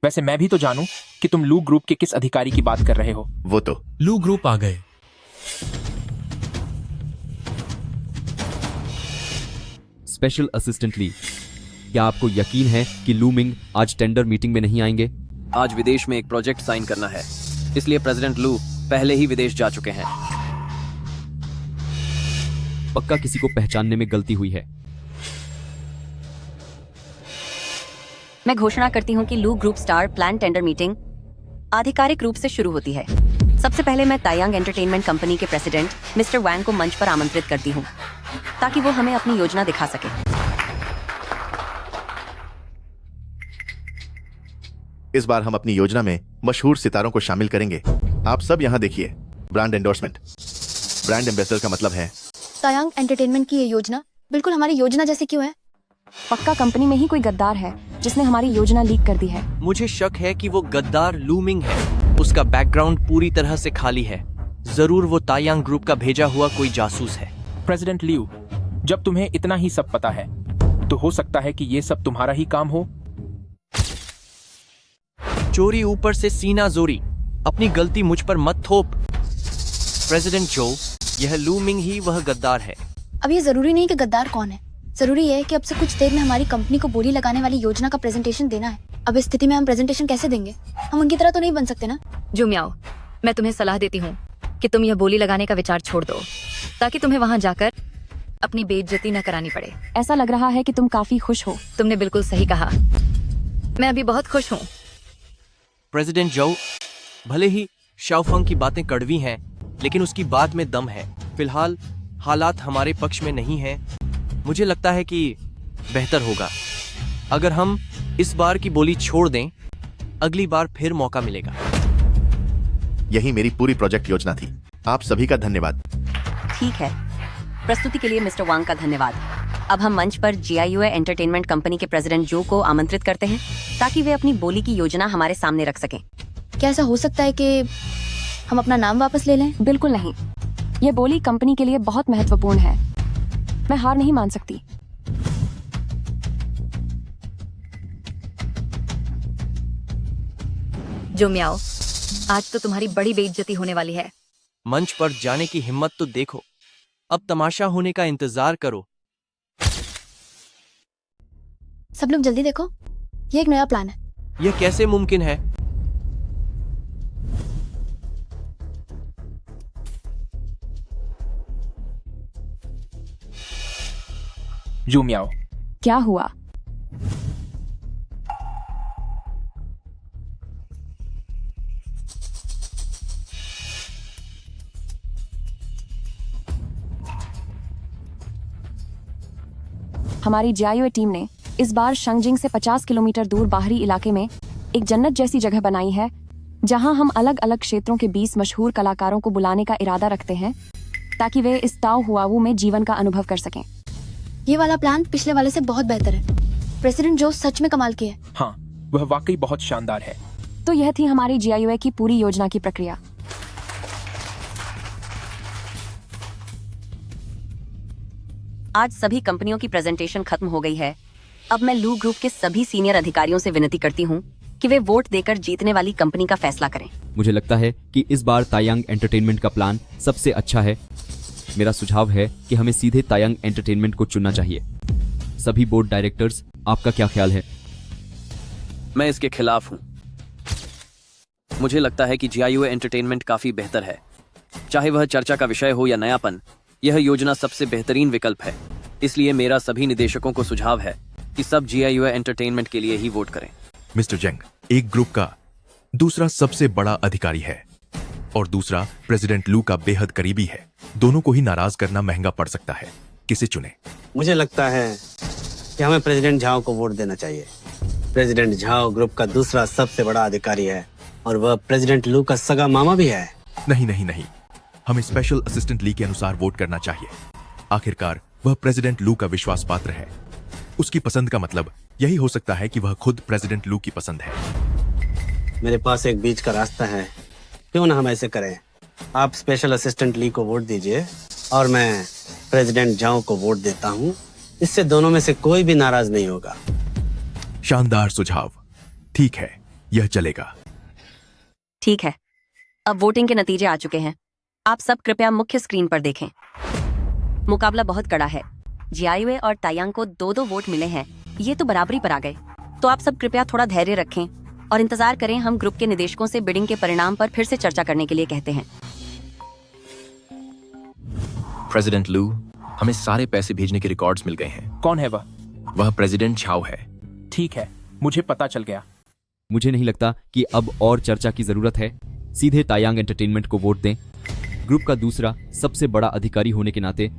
वैसे मैं भी तो जानूं कि तुम लू ग्रुप के किस अधिकारी की बात कर रहे हो।
वो तो
लू ग्रुप आ गए।
स्पेशल असिस्टेंट ली, क्या आपको यकीन है कि लू मिंग आज टेंडर मीटिंग में नहीं आएंगे?
आज विदेश में एक प्रोजेक्ट साइन करना है, इसलिए प्रेसिडेंट लू पहले ही विदेश जा चुके हैं।
पक्का किसी को पहचानने में गलती हुई है।
मैं घोषणा करती हूँ कि लू group star plan tender meeting आधिकारिक रूप से शुरू होती है। सबसे पहले मैं तायांग एंटरटेनमेंट कंपनी के प्रेसिडेंट मिस्टर वांग को मंच पर आमंत्रित करती हूँ ताकि वो हमें अपनी योजना दिखा सके।
इस बार हम अपनी योजना में मशहूर सितारों को शामिल करेंगे। आप सब यहाँ देखिए, ब्रांड एंडोर्समेंट। ब्रांड एम्बेसडर का मतलब है
तायांग एंटरटेनमेंट की ये योजना बिल्कुल हमारी योजना जैसी क्यों है?
पक्का कंपनी में ही कोई गद्दार है जिसने हमारी योजना लीक कर दी है।
मुझे शक है कि वो गद्दार लू मिंग है। उसका बैकग्राउंड पूरी तरह से खाली है। जरूर वो तायांग ग्रुप का भेजा हुआ कोई जासूस है।
प्रेसिडेंट लियू, जब तुम्हें इतना ही सब पता है तो हो सकता है कि ये सब तुम्हारा ही काम हो।
चोरी ऊपर से सीना जोरी। अपनी गलती मुझ पर मत थोप। प्रेसिडेंट जो, यह लू मिंग ही वह गद्दार है।
अब ये जरूरी नहीं कि गद्दार कौन है, जरूरी है कि अब से कुछ देर में हमारी कंपनी को बोली लगाने वाली योजना का प्रेजेंटेशन देना है। अब इस स्थिति में हम प्रेजेंटेशन कैसे देंगे? हम उनकी तरह तो नहीं बन सकते ना।
जो म्याओ, मैं तुम्हें सलाह देती हूँ कि तुम यह बोली लगाने का विचार छोड़ दो, ताकि तुम्हें वहां जाकर अपनी बेइज्जती न करानी पड़े।
ऐसा लग रहा है कि तुम काफी खुश हो।
तुमने बिल्कुल सही कहा, मैं अभी बहुत खुश हूँ।
प्रेसिडेंट जो, भले ही शाओफंग की बातें कड़वी हैं, लेकिन उसकी बात में दम है। फिलहाल हालात हमारे पक्ष में नहीं हैं। मुझे लगता है कि बेहतर होगा अगर हम इस बार की बोली छोड़ दें। अगली बार फिर मौका मिलेगा।
यही मेरी पूरी प्रोजेक्ट योजना थी। आप सभी का धन्यवाद।
ठीक है, प्रस्तुति के लिए मिस्टर वांग का धन्यवाद। अब हम मंच पर GIUA एंटरटेनमेंट कंपनी के प्रेसिडेंट जो को आमंत्रित करते हैं ताकि वे अपनी बोली की योजना हमारे सामने रख सकें।
क्या ऐसा हो सकता है कि हम अपना नाम वापस ले लें?
बिल्कुल नहीं, ये बोली कंपनी के लिए बहुत महत्वपूर्ण है। मैं हार नहीं मान सकती।
जो म्याओ, आज तो तुम्हारी बड़ी बेइज्जती होने वाली है।
मंच पर जाने की हिम्मत तो देखो, अब तमाशा होने का इंतजार करो।
सब लोग जल्दी देखो, ये एक नया प्लान है।
यह कैसे मुमकिन है?
जू म्याओ,
क्या हुआ? हमारी GIUA टीम ने इस बार शंगजिंग से 50 किलोमीटर दूर बाहरी इलाके में एक जन्नत जैसी जगह बनाई है, जहां हम अलग अलग क्षेत्रों के 20 मशहूर कलाकारों को बुलाने का इरादा रखते हैं ताकि वे इस ताओ हुआवू में जीवन का अनुभव कर सकें।
ये वाला प्लान पिछले वाले से बहुत बेहतर है। प्रेसिडेंट जो सच में कमाल की है।
हाँ, वह वाकई बहुत शानदार है।
तो यह थी हमारी GIUA की पूरी योजना की प्रक्रिया।
आज सभी कंपनियों की प्रेजेंटेशन खत्म हो गई है। अब मैं लू ग्रुप के सभी सीनियर अधिकारियों से विनती करती हूँ कि वे वोट देकर जीतने वाली कंपनी का फैसला करें।
मुझे लगता है कि इस बार तायांग एंटरटेनमेंट का प्लान सबसे अच्छा है। मेरा सुझाव है कि हमें सीधे तायांग एंटरटेनमेंट को चुनना चाहिए। सभी बोर्ड डायरेक्टर्स, आपका क्या ख्याल है?
मैं इसके खिलाफ हूँ। मुझे लगता है कि GIUA एंटरटेनमेंट काफी बेहतर है। चाहे वह चर्चा का विषय हो या नयापन, यह योजना सबसे बेहतरीन विकल्प है। इसलिए मेरा सभी निदेशकों को सुझाव है कि सब GIUA एंटरटेनमेंट के लिए ही वोट करें।
मिस्टर जेंग एक ग्रुप का दूसरा सबसे बड़ा अधिकारी है और दूसरा प्रेसिडेंट लू का बेहद करीबी है। दोनों को ही नाराज करना महंगा पड़ सकता है। किसे चुने?
मुझे लगता है कि हमें प्रेसिडेंट झाओ को वोट देना चाहिए। प्रेसिडेंट झाओ ग्रुप का दूसरा सबसे बड़ा अधिकारी है और वह प्रेसिडेंट लू का सगा मामा भी है।
नहीं नहीं नहीं, हमें स्पेशल असिस्टेंट ली के अनुसार वोट करना चाहिए। आखिरकार वह प्रेसिडेंट लू का विश्वास पात्र है। उसकी पसंद का मतलब यही हो सकता है कि वह खुद प्रेसिडेंट लू की पसंद है।
मेरे पास एक बीच का रास्ता है। क्यों ना हम ऐसे करें, आप स्पेशल असिस्टेंट ली को वोट दीजिए और मैं प्रेसिडेंट झाओ को वोट देता हूँ। इससे दोनों में से कोई भी नाराज नहीं होगा।
शानदार सुझाव। ठीक है, यह चलेगा।
ठीक है, अब वोटिंग के नतीजे आ चुके हैं। आप सब कृपया मुख्य स्क्रीन पर देखें। मुकाबला बहुत कड़ा है। GIUA और तायांग को 2-2 वोट मिले हैं। ये तो बराबरी पर आ गए। तो आप सब कृपया थोड़ा धैर्य रखें और इंतजार करें। हम ग्रुप के निदेशकों से बिडिंग के परिणाम पर फिर से चर्चा करने के लिए कहते हैं।
प्रेसिडेंट लू, हमें सारे पैसे भेजने के रिकॉर्ड्स मिल गए हैं।
कौन है वह?
वह प्रेसिडेंट झाओ है।
ठीक है, मुझे पता चल गया।
मुझे नहीं लगता कि अब और चर्चा की जरूरत है। सीधे तायांग एंटरटेनमेंट को वोट दें। ग्रुप का दूसरा सबसे बड़ा अधिकारी होने के नाते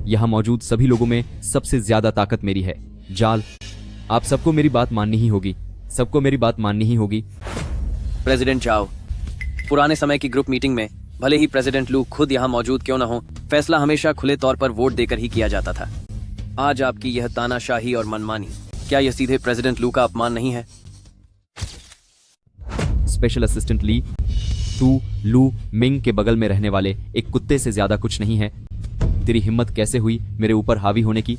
यहाँ मौजूद सभी लोगों में सबसे ज्यादा ताकत मेरी है। जाल, आप सबको मेरी बात माननी ही होगी। सबको मेरी बात माननी ही होगी।
प्रेसिडेंट झाओ, पुराने समय की ग्रुप मीटिंग में भले ही प्रेसिडेंट लू खुद यहाँ मौजूद क्यों न हो, फैसला हमेशा खुले तौर पर वोट देकर ही किया जाता था। आज आपकी यह तानाशाही और मनमानी, क्या यह सीधे प्रेसिडेंट लू का अपमान नहीं है?
स्पेशल असिस्टेंट ली, तू लू मिंग के बगल में रहने वाले एक कुत्ते से ज्यादा कुछ नहीं है। तेरी हिम्मत कैसे हुई मेरे ऊपर हावी होने की?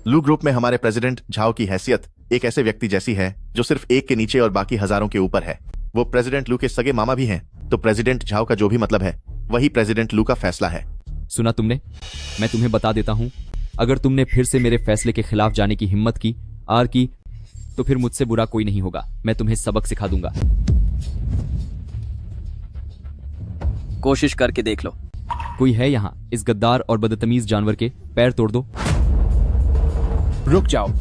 लू ग्रुप में हमारे प्रेसिडेंट झाओ की हैसियत एक ऐसे व्यक्ति जैसी है जो सिर्फ एक के नीचे और बाकी हजारों के ऊपर है। वो प्रेसिडेंट लू के सगे मामा भी हैं, तो प्रेसिडेंट झाओ का जो भी मतलब है वही प्रेसिडेंट लू का फैसला है।
सुना तुमने? मैं तुम्हें बता देता हूं, अगर तुमने फिर से मेरे फैसले के खिलाफ जाने की हिम्मत की, आर की, तो फिर मुझसे बुरा कोई नहीं होगा। मैं तुम्हें सबक सिखा दूंगा।
कोशिश करके देख लो।
कोई है यहाँ? इस गद्दार और बदतमीज जानवर के पैर तोड़ दो।
रुक जाओ,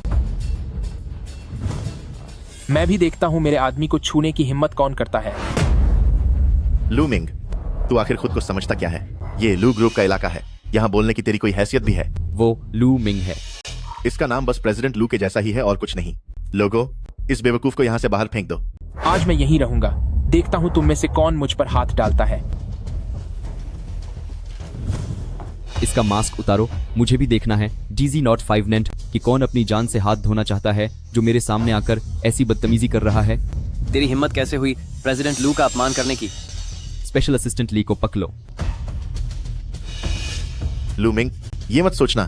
मैं भी देखता हूं मेरे आदमी को छूने की हिम्मत कौन करता है।
लू मिंग, तू आखिर खुद को समझता क्या है? ये लू ग्रुप का इलाका है, यहाँ बोलने की तेरी कोई हैसियत भी है?
वो लू मिंग है।
इसका नाम बस प्रेसिडेंट लू के जैसा ही है और कुछ नहीं। लोगो, इस बेवकूफ को यहाँ से बाहर फेंक दो।
आज मैं यहीं रहूंगा, देखता हूं तुम में से कौन मुझ पर हाथ डालता है।
इसका मास्क उतारो, मुझे भी देखना है डीजी नॉट 5 नेंट कि कौन अपनी जान से हाथ धोना चाहता है जो मेरे सामने आकर ऐसी बदतमीजी कर रहा है।
तेरी हिम्मत कैसे हुई प्रेसिडेंट लू का अपमान करने की?
स्पेशल असिस्टेंट ली को पकड़ो।
लू मिंग, ये मत सोचना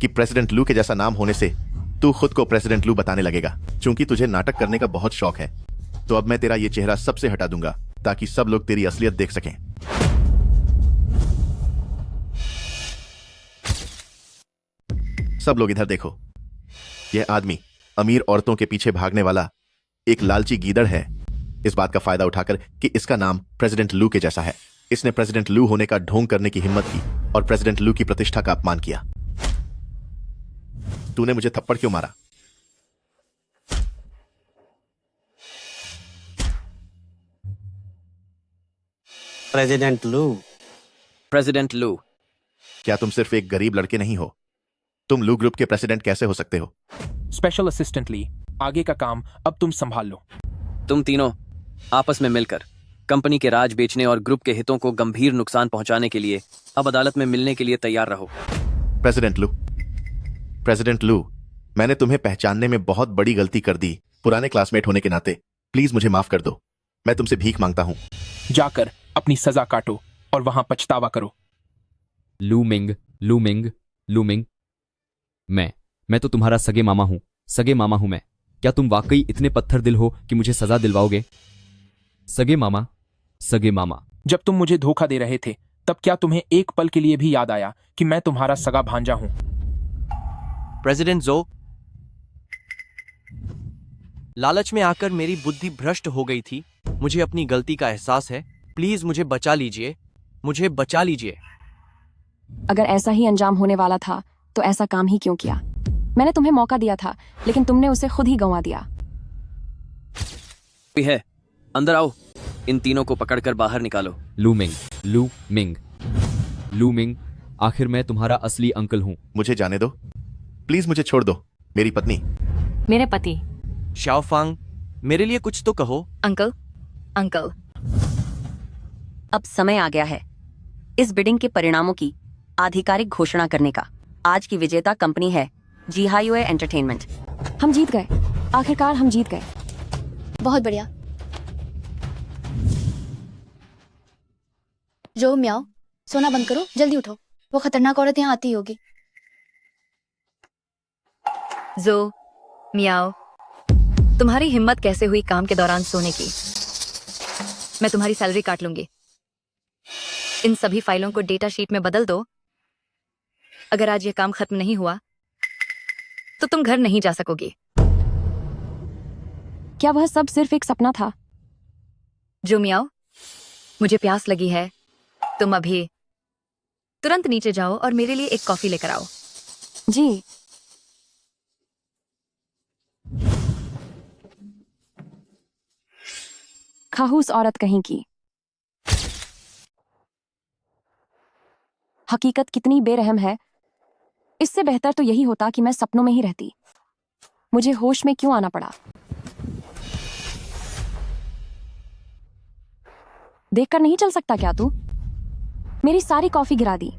कि प्रेसिडेंट लू के जैसा नाम होने से तू खुद को प्रेसिडेंट लू बताने लगेगा। चूंकि तुझे नाटक करने का बहुत शौक है, तो अब मैं तेरा ये चेहरा सबसे हटा दूंगा ताकि सब लोग तेरी असलियत देख सकें। सब लोग इधर देखो। यह आदमी अमीर औरतों के पीछे भागने वाला एक लालची गीदड़ है, इस बात का फायदा उठाकर कि इसका नाम प्रेसिडेंट लू के जैसा है। इसने प्रेसिडेंट लू होने का ढोंग करने की हिम्मत की और प्रेसिडेंट लू की प्रतिष्ठा का अपमान किया। तूने मुझे थप्पड़ क्यों मारा?
प्रेसिडेंट लू।
प्रेसिडेंट लू,
क्या तुम सिर्फ एक गरीब लड़के नहीं हो? तुम लू ग्रुप के प्रेसिडेंट कैसे हो सकते हो?
स्पेशल असिस्टेंट ली, आगे का काम अब तुम संभाल लो।
तुम तीनों आपस में मिलकर कंपनी के राज बेचने और ग्रुप के हितों को गंभीर नुकसान पहुंचाने के लिए अब अदालत में मिलने के लिए तैयार रहो।
प्रेसिडेंट लू, मैंने तुम्हें पहचानने में बहुत बड़ी गलती कर दी। पुराने क्लासमेट होने के नाते प्लीज मुझे माफ कर दो। मैं तुमसे भीख मांगता हूं।
जाकर अपनी सजा काटो और वहां पछतावा करो।
लू मिंग, लू मिंग, लू मिंग, मैं तो तुम्हारा सगे मामा हूं। सगे मामा हूं मैं। क्या तुम वाकई इतने पत्थर दिल हो कि मुझे सजा दिलवाओगे? सगे मामा, सगे मामा।
जब तुम मुझे धोखा दे रहे थे, तब क्या तुम्हें एक पल के लिए भी याद आया कि मैं तुम्हारा सगा भांजा हूं?
प्रेसिडेंट जो, लालच में आकर मेरी बुद्धि भ्रष्ट हो गई थी। मुझे अपनी गलती का एहसास है। प्लीज मुझे बचा लीजिए, मुझे बचा लीजिए।
अगर ऐसा ही अंजाम होने वाला था तो ऐसा काम ही क्यों किया? मैंने तुम्हें मौका दिया था, लेकिन तुमने उसे खुद ही गंवा दिया।
भी है, अंदर आओ। इन तीनों को पकड़कर बाहर निकालो।
लू मिंग, लू मिंग, लू मिंग, आखिर मैं तुम्हारा असली अंकल हूं।
मुझे जाने दो, प्लीज मुझे छोड़ दो। मेरी पत्नी,
मेरे पति।
शाओफांग, मेरे लिए कुछ तो कहो।
Uncle, uncle.
अब समय आ गया है इस बिडिंग के परिणामों की आधिकारिक घोषणा करने का। आज की विजेता कंपनी है जीहाईवे एंटरटेनमेंट।
हम जीत गए, आखिरकार हम जीत गए।
बहुत बढ़िया। जो म्याओ, सोना बंद करो, जल्दी उठो। वो खतरनाक औरत यहाँ आती होगी।
जो, मियाओ, तुम्हारी हिम्मत कैसे हुई काम के दौरान सोने की? मैं तुम्हारी सैलरी काट लूंगी। इन सभी फाइलों को डेटा शीट में बदल दो। अगर आज ये काम खत्म नहीं हुआ तो तुम घर नहीं जा सकोगी।
क्या वह सब सिर्फ एक सपना था?
जो मियाओ, मुझे प्यास लगी है। तुम अभी तुरंत नीचे जाओ और मेरे लिए एक कॉफी लेकर आओ।
जी। खाहूस औरत कहीं की। हकीकत कितनी बेरहम है। इससे बेहतर तो यही होता कि मैं सपनों में ही रहती। मुझे होश में क्यों आना पड़ा? देखकर नहीं चल सकता क्या तू? मेरी सारी कॉफी गिरा दी।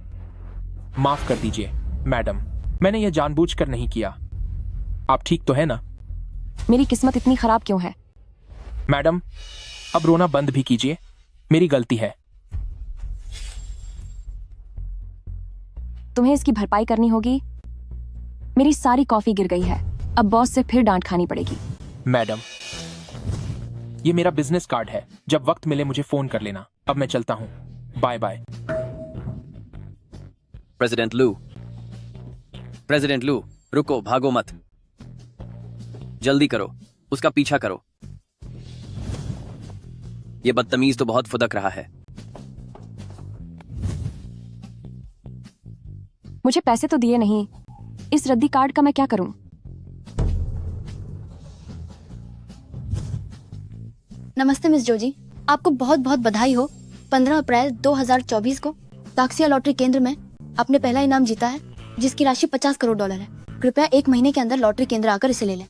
माफ कर दीजिए मैडम, मैंने यह जानबूझकर नहीं किया। आप ठीक तो है ना?
मेरी किस्मत इतनी खराब क्यों है?
मैडम, अब रोना बंद भी कीजिए, मेरी गलती है।
तुम्हें इसकी भरपाई करनी होगी। मेरी सारी कॉफी गिर गई है, अब बॉस से फिर डांट खानी पड़ेगी।
मैडम, ये मेरा बिजनेस कार्ड है, जब वक्त मिले मुझे फोन कर लेना। अब मैं चलता हूँ, बाय बाय।
प्रेसिडेंट लू, रुको, भागो मत। जल्दी करो, उसका पीछा करो। ये बदतमीज तो बहुत फुदक रहा है।
मुझे पैसे तो दिए नहीं, इस रद्दी कार्ड का मैं क्या करूं?
नमस्ते मिस जोजी, आपको बहुत बहुत बधाई हो। 15 अप्रैल 2024 को ताक्सिया लॉटरी केंद्र में आपने पहला इनाम जीता है, जिसकी राशि $50 करोड़ है। कृपया 1 महीने के अंदर लॉटरी केंद्र आकर इसे ले लें।